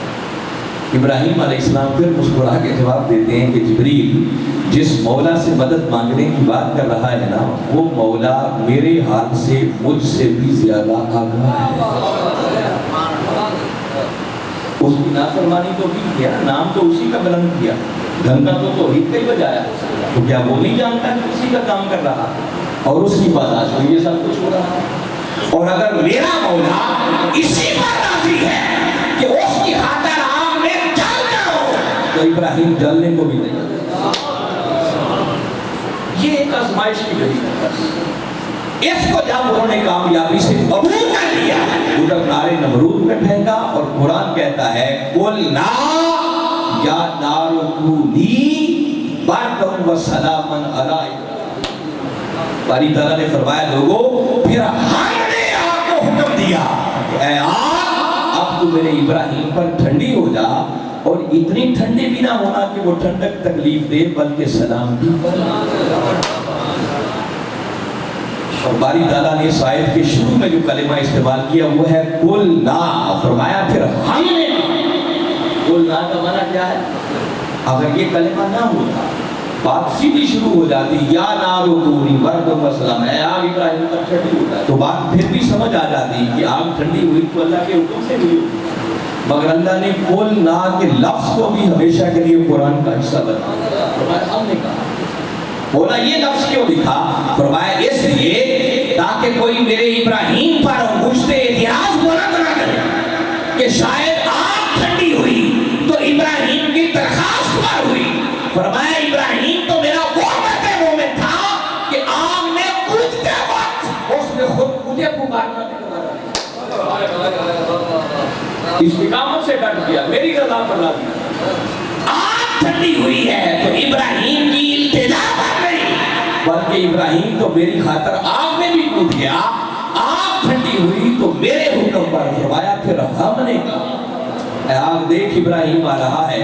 ابراہیم علیہ السلام پھر مسکرا کے جواب دیتے ہیں کہ جبریل جس مولا سے مدد مانگنے کی بات کر رہا ہے نا وہ مولا میرے حال سے مجھ سے بھی زیادہ آگاہ ہے۔ اس کی نافرمانی تو بھی کیا، نام تو اسی کا بلند کیا، ڈھنگا تو توحید کا ہی بجایا، تو کیا وہ نہیں جانتا کہ اسی کا کام کر رہا اور اس کی برداشت میں یہ سب کچھ ہو رہا ہے؟ اور اگر میرا مولا اسی پر راضی ہے کہ اس کی خاطر آگ میں جل جاؤ تو ابراہیم جلنے کو بھی نہیں۔ یہ ایک آزمائش کی گھڑی ہے، اس کو جب انہوں نے کامیابی سے قبول کر لیا ادھر نارے نمرود میں پھینکا، اور قرآن کہتا ہے قُلْنَا یا نار کونی بردًا وسلاما علی ابراہیم۔ باری تعالیٰ نے فرمایا لوگوں پھر ہم نے آگ کو حکم دیا کہ اے آگ اب تو میرے ابراہیم پر ٹھنڈی ہو جا، اور اتنی ٹھنڈی بھی نہ ہونا کہ وہ ٹھنڈک تکلیف دے بلکہ سلام بھی پر۔ اور باری تعالیٰ نے اس آیت کے شروع میں جو کلمہ استعمال کیا وہ ہے قُلْنَا، فرمایا پھر ہم نے۔ قُلْنَا کا معنی کیا ہے؟ اگر یہ کلمہ نہ ہوتا بات سیدھی شروع ہو جاتی یا نار کونی بردًا وسلاما، اے آگ ابراہیم پر ٹھنڈی ہوتا ہے، تو بات پھر بھی سمجھ آ جاتی کہ آگ ٹھنڈی ہوئی تو اللہ کے حکم سے ہوئی، مگر اللہ نے قُلْنَا کے لفظ کو بھی ہمیشہ کے لیے قرآن کا حصہ بنا دیا۔ فرمایا ہم نے کہا، بولا یہ لفظ کیوں لکھا؟ فرمایا اس لیے تاکہ کوئی میرے ابراہیم پر مجھ سے اعتراض بلند نہ کرے کہ شاید آگ ٹھنڈی ہوئی تو ابراہیم کی درخواست پر ہوئی۔ فرمایا ابراہیم تو میرا وہ مرد مومن تھا کہ آگ میں کودتے وقت اس نے خود مجھے پکارنا استقامت سے ڈٹ گیا، میری رضا پر راضی۔ آگ ٹھنڈی ہوئی ہے تو ابراہیم کی التجا بن گئی، بلکہ ابراہیم تو میری خاطر آگ میں بھی کود گیا۔ آگ ٹھنڈی ہوئی تو میرے حکم پر، فرمایا پھر ہم نے کہا اے آگ دیکھ ابراہیم آ رہا ہے،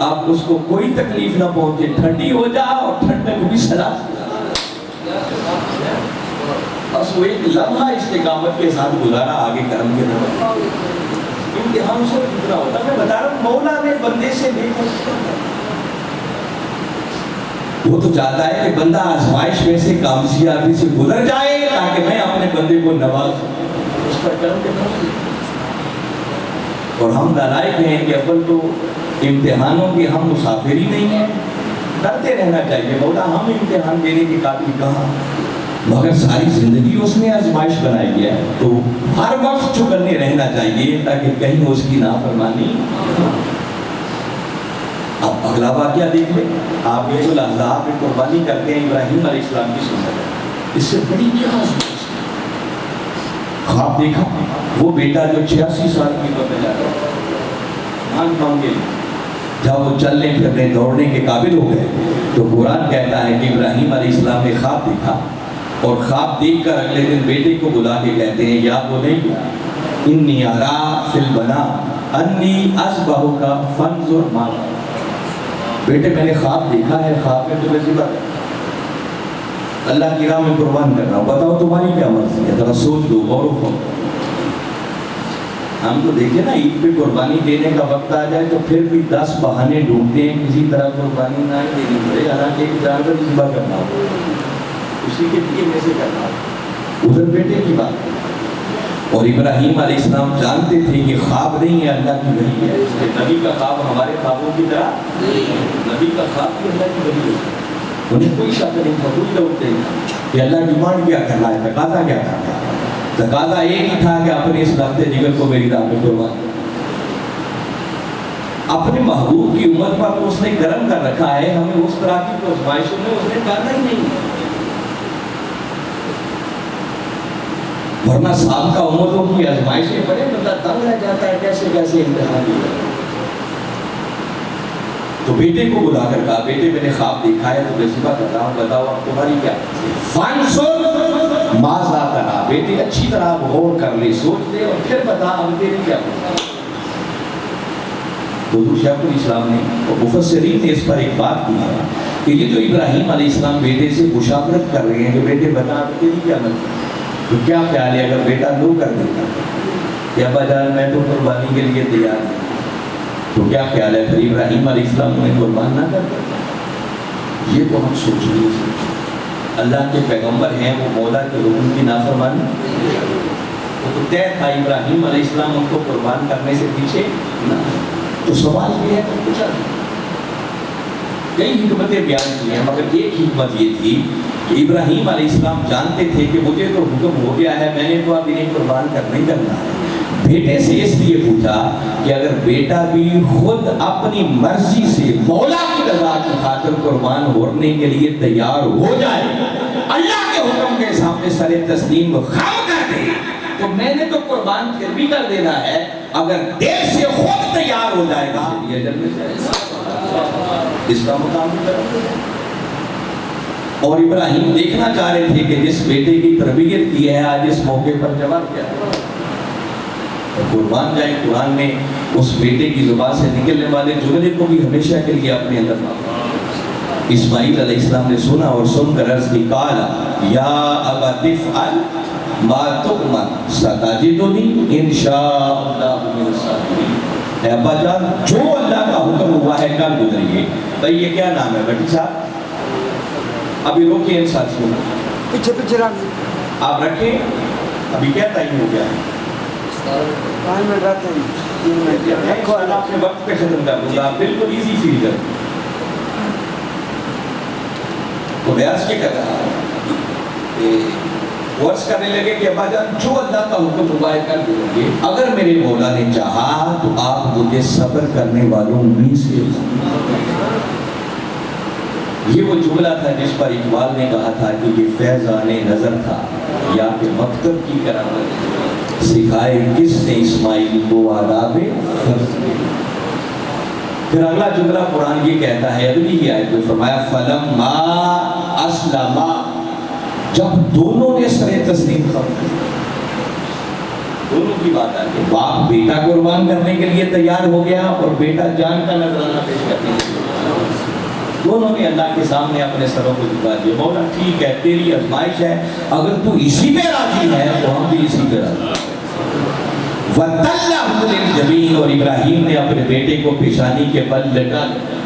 اب اس کو کوئی تکلیف نہ پہنچے، ٹھنڈی ہو جا اور ٹھنڈک بھی سلام۔ بس وہ ایک لمحہ استقامت کے ساتھ گزارا، آگے کرم کے طرف کیونکہ ہم سے اتنا ہوتا ہے۔ میں بتا رہا ہوں مولا نے بندے سے دیکھا، وہ تو چاہتا ہے کہ بندہ آزمائش میں سے کامیابی سے گزر جائے تاکہ میں اپنے بندے کو نواز اس پر کرم کے طرف۔ اور ہم نالائق ہیں کہ اول تو امتحانوں کے ہم مسافر ہی نہیں ہیں، ڈرتے رہنا چاہیے مولا ہم امتحان دینے کے قابل کہاں، مگر ساری زندگی اس نے آزمائش بنائی ہے تو ہر وقت چکنے رہنا چاہیے تاکہ کہیں اس کی نافرمانی۔ اب اگلا واقعہ دیکھ لیں، آپ یہ جو لحظات میں قربانی کرتے ہیں ابراہیم علیہ السلام کی سنت ہے، اس سے بڑی کیا آزمائش ہے؟ خواب دیکھا وہ بیٹا جو 86 سال کی عمر میں جاتا مان مانگے، جب وہ چلنے پھرنے دوڑنے کے قابل ہو گئے تو قرآن کہتا ہے کہ ابراہیم علیہ السلام نے خواب دیکھا، اور خواب دیکھ کر اگلے دن بیٹے کو بلا کے کہتے ہیں یا بنی انی ارا فی المنام انی اذبحک فانظر ماذا، بیٹے میں نے خواب دیکھا ہے، خواب میں تمہیں ذبح اللہ کی راہ میں قربان کرنا، بتاؤ تمہاری کیا مرضی ہے، ذرا سوچ لو، غور و فکر۔ ہم تو دیکھیں نا عید پہ قربانی دینے کا وقت آ جائے تو پھر بھی 10 بہانے ڈھونڈتے ہیں کسی طرح قربانی نہ دینی پڑے، حالانکہ ایک جانور ذبح کرنا ہو اسی کے لیے میں سے کرنا ہو، ادھر بیٹے کی بات ہے۔ اور ابراہیم علیہ السلام جانتے تھے کہ خواب نہیں ہے، اللہ کی وحی ہے، اس لیے نبی کا خواب ہمارے خوابوں کی طرح نبی کا خواب بھی اللہ کی وحی ہے، انہیں کوئی شک نہیں تھا، کوئی ڈاؤٹ نہیں تھا کہ اللہ ڈیمانڈ کیا کرنا ہے، تقاضا کیا کرنا ہے۔ تقاضا ایک ہی تھا کہ اپنے اس لخت جگر کو میری راہ میں قربان، اپنے محبوب کی امت پر تو اس نے کرم کر رکھا ہے، ہمیں اس طرح کی آزمائشوں میں اس نے ڈالنا ہی نہیں ہے، ورنہ سال کا امتوں کی آزمائشیں پڑے بندہ تنگ رہ جاتا ہے، کیسے کیسے امتحان دیا۔ تو بیٹے کو بلا کر کہا بیٹے میں نے خواب دیکھا ہے تو ذبح کر رہا ہوں، بتاؤ اب تمہاری کیا فانظر ماذا ترى، بیٹے اچھی طرح غور کر لے، سوچ لے اور پھر بتا اب تیری کیا حضور شیخ الاسلام نے اور مفسرین نے اس پر ایک بات کی ہے کہ یہ جو ابراہیم علیہ السلام بیٹے سے مشاورت کر رہے ہیں کہ بیٹے بتا اب تیری کیا مرضی، تو کیا خیال ہے اگر بیٹا نو کر دیتا کہ ابا جان میں تو قربانی کے لیے تیار ہوں، تو کیا خیال ہے پھر ابراہیم علیہ السلام انہیں قربان نہ کرتا؟ یہ تو ہم سوچ نہیں سکتے۔ اللہ کے پیغمبر ہیں، وہ مولا کے حکم کی نافرمانی، وہ تو طے تھا ابراہیم علیہ السلام ان کو قربان کرنے سے پیچھے نہ۔ تو سوال یہ ہے کہ پوچھا کئی حکمتیں بیان کی ہیں، مگر ایک حکمت یہ تھی کہ ابراہیم علیہ السلام جانتے تھے کہ مجھے تو حکم ہو گیا ہے، میں نے تو اب انہیں قربان نہیں کرنا ہے۔ بیٹے سے اس لیے پوچھا کہ اگر بیٹا بھی خود اپنی مرضی سے مولا کی رضا کی خاطر قربان ہونے کے لیے تیار ہو جائے، اللہ کے حکم کے سامنے سر تسلیم خم کر دے، تو میں نے تو قربان پھر بھی کر دینا ہے، اگر دیر سے خود تیار ہو جائے گا یہ جنت جائے گا، اس کا مقام بھی کرو۔ اور ابراہیم دیکھنا چاہ رہے تھے کہ جس بیٹے کی تربیت کی ہے آج اس موقع پر جواب کیا ہے، قربان جائیں۔ قرآن نے اس بیٹے کی زبان سے نکلنے والے جملے کو بھی ہمیشہ کے لیے اپنے اندر رکھا۔ اسماعیل علیہ السلام نے سنا اور سن کر عرض کی قال یا ابت افعل ما تؤمر ستجدنی ان شاء اللہ من الصابرین، اے ابا جان جو اللہ کا حکم ہوا ہے کر گزریے۔ بھائی یہ کیا نام ہے بٹی صاحب؟ ابھی روکیں ان ساتھیوں کو، پیچھے پیچھے رکھ آپ رکھیں، ابھی کیا ٹائم ہو گیا ہے؟ 5 منٹ رکھتے ہیں، 3 منٹ رکھو، اللہ اپنے وقت پہ ختم کر دوں گا، آپ بالکل ایزی فیل کر دوں۔ تو بیاس کے کر رہا کہ ورس کرنے لگے کہ ابا جان جو اللہ کا حکم ہوا ہے کر دیں گے، اگر میرے مولا نے چاہا تو آپ مجھے صبر کرنے والوں میں سے۔ یہ وہ جملہ تھا جس پر اقبال نے کہا تھا کہ یہ فیضان نظر تھا یا کہ مکتب کی کرامت، سکھائے کس نے اسماعیل کو آداب فرض۔ پھر اگلا جملہ قرآن یہ کہتا ہے، اگلی ہی آیت میں فرمایا فلما اسلما، جب دونوں نے سر تسلیم کر دی، دونوں کی بات آ گئی، باپ بیٹا قربان کرنے کے لیے تیار ہو گیا اور بیٹا جان کا نذرانہ پیش کرنے کے لیے، دونوں نے اللہ کے سامنے اپنے سروں کو جھکا دیا۔ مولا ٹھیک ہے تیری آزمائش ہے، اگر تو اسی پہ راضی ہے تو ہم بھی اسی پہ راضی ہیں۔ وَتَلَّهُ لِلْجَبِينِ، اور ابراہیم نے اپنے بیٹے کو پیشانی کے بل لٹا دیا۔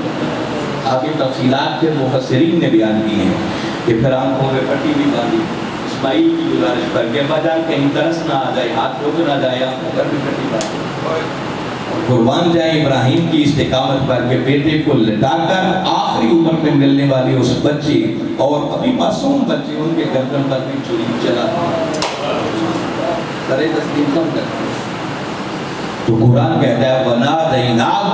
آگے تفصیلات پھر مفسرین نے بیان کی ہیں کہ پھر آنکھوں میں پٹی بھی باندھی، اسماعیل کی گزارش پر کہ ابا جان کہیں ترس نہ آ جائے، ہاتھ روک نہ جائے، آنکھوں پر بھی پٹی باندھی۔ قربان جائیں ابراہیم کی استقامت پر کہ بیٹے کو لٹا کر آخری عمر میں ملنے والے اس بچے اور ابھی معصوم بچے ان کے گردن پر بھی چھری چلا سر تسلیم کم کرتے۔ تو قرآن کہتا ہے وَنَادَيْنَاهُ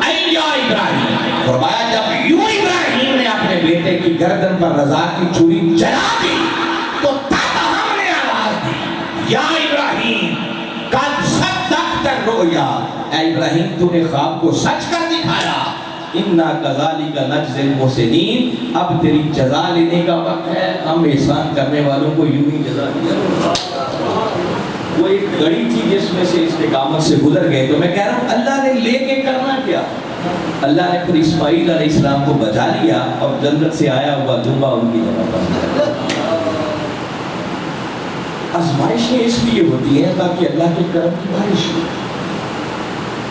أَن يَا إِبْرَاهِيمُ، فرمایا جب یوں ابراہیم نے اپنے بیٹے کی گردن پر رضا کی چھری چلا دی تو تب ہم نے آواز دی یا الرؤیا، اے ابراہیم تو نے خواب کو سچ کر دکھایا، اِنَّا كَذَلِكَ نَجْزِي الْمُحْسِنِينَ، اب تیری جزا لینے کا وقت ہے، ہم احسان کرنے والوں کو یوں ہی جزا دیا۔ وہ ایک گڑی تھی جس میں سے استقامت سے گزر گئے، تو میں کہہ رہا ہوں اللہ نے لے کے کرنا کیا؟ اللہ نے پھر اسماعیل علیہ السلام کو بچا لیا اور جنت سے آیا ہوا دمبا ان کی جگہ پر۔ آزمائشیں اس لیے ہوتی ہیں تاکہ اللہ کے کرم کی بارش ہو،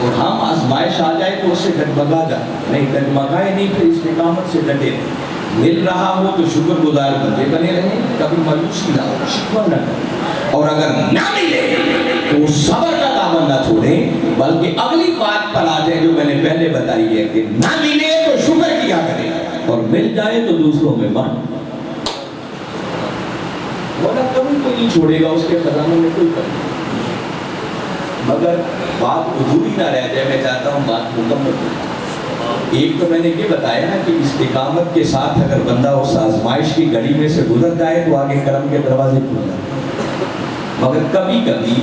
اور ہم آزمائش آ جائے تو اس سے ڈگمگا جائے، نہیں ڈگمگائے نہیں، پھر استقامت سے ڈٹے رہیں۔ مل رہا ہو تو شکر گزار بندے بنے رہیں، کبھی مایوسی نہ ہو، شکوہ نہ کریں، اور اگر نہ ملے تو صبر کا دامن نہ چھوڑیں، بلکہ اگلی بات پر آ جائے جو میں نے پہلے بتائی ہے کہ نہ ملے تو شکر کیا کریں، اور مل جائے تو دوسروں میں بانٹ۔ مولا کبھی کوئی نہیں چھوڑے گا، اس کے خزانوں میں کوئی کمی نہیں، مگر بات ادھوری نہ رہ جائے۔ میں چاہتا ہوں بات مکمل ہو۔ ایک تو میں نے یہ بتایا کہ استقامت کے ساتھ اگر بندہ اس آزمائش کی گھڑی میں سے گزر جائے تو آگے کرم کے دروازے کھل جائیں، مگر کبھی کبھی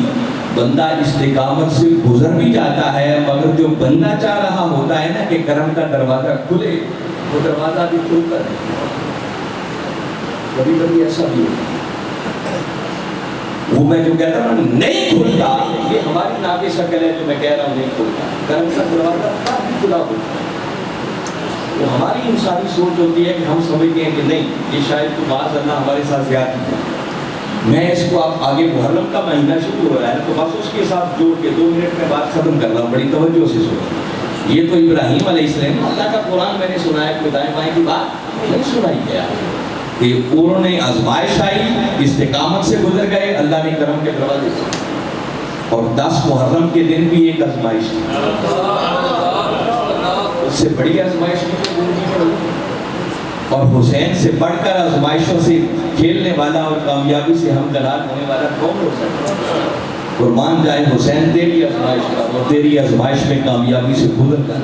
بندہ استقامت سے گزر بھی جاتا ہے، مگر جو بندہ چاہ رہا ہوتا ہے نا کہ کرم کا دروازہ کھلے، وہ دروازہ بھی کھلتا نہیں، کبھی کبھی ایسا بھی ہوتا ہے۔ وہ میں جو کہتا ہوں نہیں کھلتا، یہ ہماری ناقص عقل ہے جو میں کہہ رہا ہوں نہیں کھلتا، کرم کا دروازہ کافی کھلا ہوتا ہے۔ وہ ہماری انسانی سوچ ہوتی ہے کہ ہم سمجھتے ہیں کہ نہیں یہ شاید تو معاذ اللہ ہمارے ساتھ زیادتی ہے۔ میں اس کو آپ آگے محرم کا مہینہ شروع ہو رہا ہے تو بس اس کے ساتھ جوڑ کے 2 منٹ میں بات ختم کر رہا ہوں، بڑی توجہ سے سنیں۔ یہ تو ابراہیم علیہ السلام، اللہ کا قرآن میں نے سنا ہے کہ دائیں بائیں کی بات نہیں سنائی گیا کہ انہوں نے آزمائش آئی، استقامت سے گزر گئے، اللہ نے کرم کے دروازے سے، اور 10 محرم کے دن بھی ایک آزمائش تھی، اس سے بڑی آزمائش کی زندگی میں ہوئی، اور حسین سے بڑھ کر آزمائشوں سے کھیلنے والا اور کامیابی سے ہمکنار ہونے والا کون ہو سکتا ہے؟ قربان جائے حسین تیری آزمائش کا، اور تیری آزمائش میں کامیابی سے گزر کر۔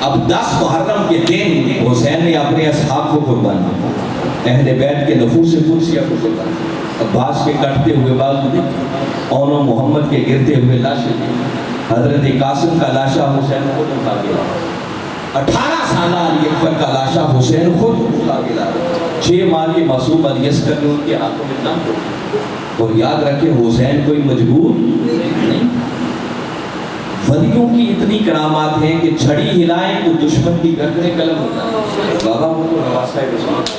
اب 10 محرم کے دن حسین نے اپنے اصحاب کو قربان کیا، اہل بیت کے نفوس قدسیہ کو قربان کیا، عباس کے کٹتے ہوئے بازو دیکھیں، اون و محمد کے گرتے ہوئے لاشیں دیکھیں، حضرت قاسم کا لاشا حسین خود اٹھا گیا، 18 سالہ علی اکبر کا لاشا حسین خود اٹھا گیا، 6 ماہ کے معصوم علی اصغر نے ان کے ہاتھوں میں دم توڑا، اور یاد رکھیں حسین کوئی مجبور نہیں، ولیوں کی اتنی کرامات ہیں کہ چھڑی ہلائیں تو دشمن کی گردن قلم ہوتا ہے۔ بابا وہ تو نواسہ رسول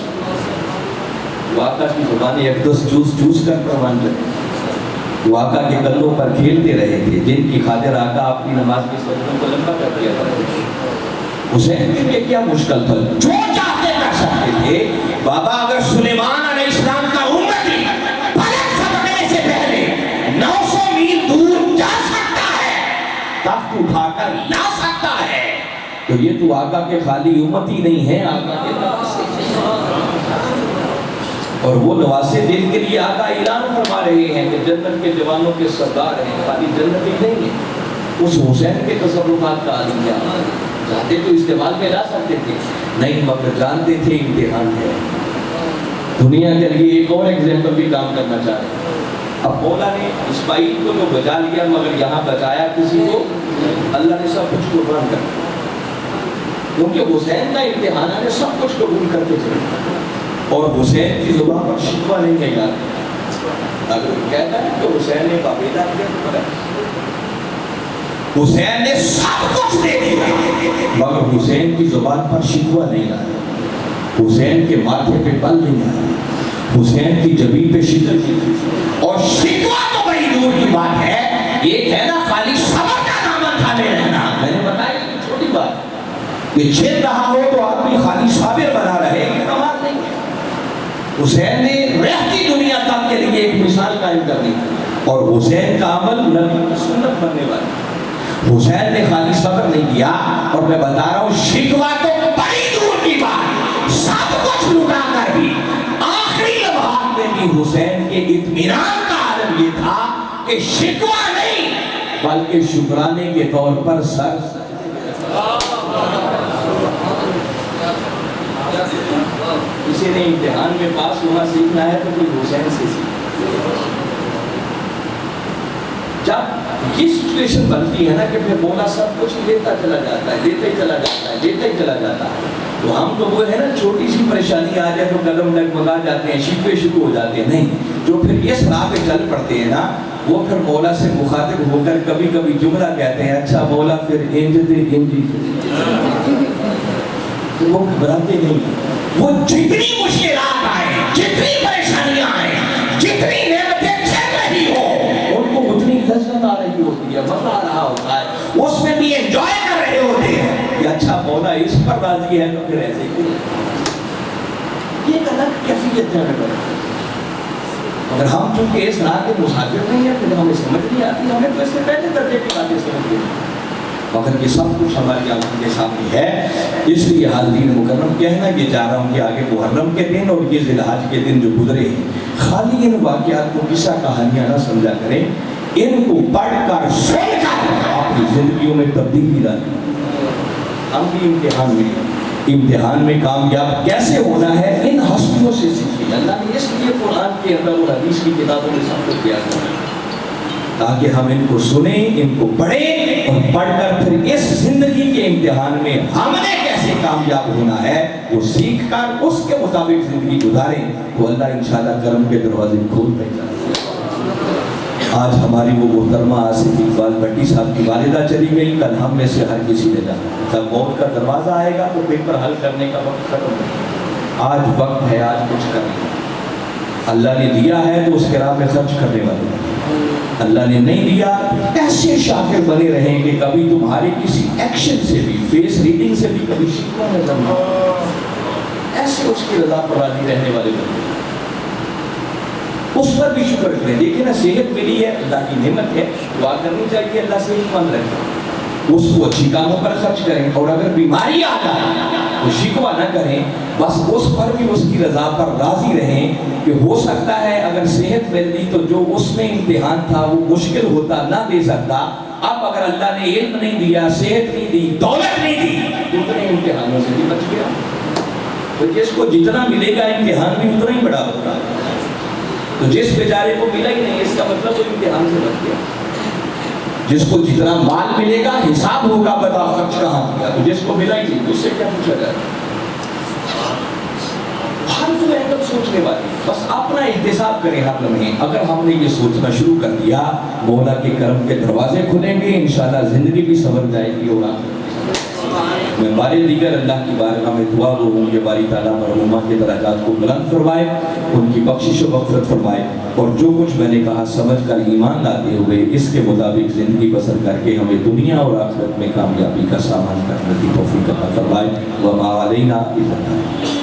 وہ آقا کی زبان اقدس چوس چوس کر پروان کرے، وہ آقا کے کندھوں پر کھیلتے رہے تھے، جن کی خاطر آقا اپنی نماز کے سجدوں کو لمبا کر دیا تھا۔ حسین کے لیے کیا مشکل تھا، جو چاہتے کر سکتے تھے۔ بابا اگر سلیمان علیہ السلام کا امتی فلک سمجھنے سے پہلے 900 میل دور جا سکتا ہے، تخت اٹھا کر لا سکتا ہے، تو یہ تو آقا کے خالی امتی نہیں ہے، آقا کے نواسے اور وہ نواسے دل کے لیے آقا اعلان فرما رہے ہیں کہ جنت کے جوانوں کے سردار ہیں، خالی جنت ہی نہیں ہے۔ اس حسین کے تصرفات کا عالم کیا، چاہتے تو استعمال میں لا سکتے تھے، نہیں مگر جانتے تھے امتحان ہے۔ دنیا کے لیے ایک اور ایگزامپل بھی کام کرنا چاہ رہے ہیں۔ اب مولا نے اسماعیل کو تو بچا لیا، مگر یہاں بچایا کسی کو، اللہ نے سب کچھ قربان کر دیا، کیونکہ حسین کا امتحان ہے، سب کچھ قبول کرتے چلے، اور حسین کی زبان پر شکوہ نہیں کہا۔ اگر کہتا ہے کہ حسین نے باقاعدہ کیا، حسین نے سب کچھ دے دیا، مگر حسین کی زبان پر شکوہ نہیں آیا، حسین کے ماتھے پہ بل نہیں آیا، حسین کی جبین پہ شکر کی، اور شکوہ تو بڑی دور کی بات ہے، ایک ہے نا خالی صبر کا دامن تھامے رہنا۔ میں نے بتایا کہ چھوٹی بات، کہ چھل رہا ہو تو آدمی خالی صابر بنا رہے، یہ کمال نہیں ہے۔ حسین نے رہتی دنیا تک کے لیے ایک مثال قائم کرنی، اور حسین کا عمل نبی کی سنت بننے والا۔ حسین نے خالی صبر نہیں کیا، اور میں بتا رہا ہوں شکوہ تو بڑی دور کی بات، سب کچھ لٹا کر بھی آخری لمحات میں بھی حسین کے اطمینان کا عالم یہ تھا کہ شکوہ نہیں بلکہ شکرانے کے طور پر سر۔ کسی نے امتحان میں پاس ہونا سیکھنا ہے تو کوئی حسین سے سیکھنا۔ جب یہ سچویشن بنتی ہے نا کہ پھر مولا سب کچھ لیتا چلا جاتا ہے، لیتا ہی چلا جاتا ہے، لیتا ہی چلا جاتا ہے، تو ہم تو وہ ہے نا چھوٹی سی پریشانی آ جائے تو قدم ڈگمگا جاتے ہیں، شکوے شروع ہو جاتے ہیں. نہیں، جو پھر اس راہ پہ چل پڑتے ہیں نا وہ پھر مولا سے مخاطب ہو کر کبھی کبھی جملہ کہتے ہیں، اچھا مولا پھر انج دے انجی، وہ گھبراتے نہیں. وہ جتنی مشکلات آئیں، جتنی پریشانیاں آئیں، جتنی نعمتیں چل رہی ہو، ان کو اتنی لذت آ رہی ہوتی ہے، مزہ آ رہا ہوتا ہے، اس میں بھی انجوائے کر رہے ہوتے ہیں کہ اچھا مولا اس پر راضی ہے تو پھر ایسے ہی. یہ ایک الگ کیفیت ہے. اگر ہم چونکہ اس راہ کے مسافر نہیں ہیں پھر ہمیں سمجھ نہیں آتی، ہمیں تو اس سے پہلے درجے کی باتیں سمجھ گئی، مگر یہ سب کچھ ہماری آنکھوں کے سامنے ہے. اس لیے حاضرین مکرم کہنا یہ چاہ رہا ہوں کہ آگے محرم کے دن اور یہ ذی الحج کے دن جو گزرے ہیں، خالی ان واقعات کو قصہ کہانیاں نہ سمجھا کریں، ان کو پڑھ کر سن کر اپنی زندگیوں میں تبدیلی لائیں. ہم بھی امتحان میں کامیاب کیسے ہونا ہے ان ہستیوں سے سیکھیں. اللہ نے اس لیے قرآن کے اندر اور حدیث کی کتابوں میں سب کچھ کیا ہے تاکہ ہم ان کو سنیں، ان کو پڑھیں اور پڑھ کر پھر اس زندگی کے امتحان میں ہم نے کیسے کامیاب ہونا ہے وہ سیکھ کر اس کے مطابق زندگی گزاریں تو اللہ انشاءاللہ کرم کے دروازے کھول دے گا. آج ہماری وہ محترمہ آصف اقبال بھٹی صاحب کی والدہ چلی گئی، کل ہم میں سے ہر کسی نے جانا. جب موت کا دروازہ آئے گا تو پیپر حل کرنے کا وقت ختم ہے. آج وقت ہے، آج کچھ کریں. اللہ نے دیا ہے تو اس کے راہ میں خرچ کرنے والے، اللہ نے نہیں دیا ایسے شاکر بنے رہیں کہ کبھی تمہارے کسی ایکشن سے بھی، فیس ریڈنگ سے بھی کبھی شکوہ نظر نہیں، ایسے اس کی رضا پر راضی رہنے والے بنے، اس پر بھی شکر کریں. دیکھیں نا صحت ملی ہے اللہ کی نعمت ہے، دعا کرنی چاہیے اللہ صحت مند رکھے، اس کو اچھی کاموں پر خرچ کریں. اور اگر بیماری آ جائے تو شکوہ نہ کریں، بس اس پر بھی اس کی رضا پر راضی رہیں کہ ہو سکتا ہے اگر صحت ملتی تو جو اس میں امتحان تھا وہ مشکل ہوتا، نہ دے سکتا. اب اگر اللہ نے علم نہیں دیا، صحت نہیں دی، دولت نہیں دی، اتنے امتحانوں سے بھی بچ گیا. تو جس کو جتنا ملے گا امتحان بھی اتنا ہی بڑا ہوتا ہے. تو جس بیچارے کو ملا ہی نہیں اس کا مطلب وہ امتحان سے بچ گیا. جس کو جتنا مال ملے گا حساب ہوگا بتا خرچ کہاں کیا، تو جس کو ملا ہی نہیں اس سے کیا پوچھا جائے. ہم تو ایک سوچنے والے بس اپنا احتساب کریں ہر لمحے. اگر ہم نے یہ سوچنا شروع کر دیا مولا کے کرم کے دروازے کھلیں گے، انشاءاللہ زندگی بھی سنور جائے گی. اور میں بارے دیگر اللہ کی بارگاہ میں دعا گو ہوں کہ باری تعالیٰ مرحومہ کے درجات کو بلند فرمائے، ان کی بخشش و مغفرت فرمائے، اور جو کچھ میں نے کہا سمجھ کر ایمان لاتے ہوئے اس کے مطابق زندگی بسر کر کے ہمیں دنیا اور آخرت میں کامیابی کا سامان کرنے کی توفیق عطا فرمائے. وما علینا الا البلاغ.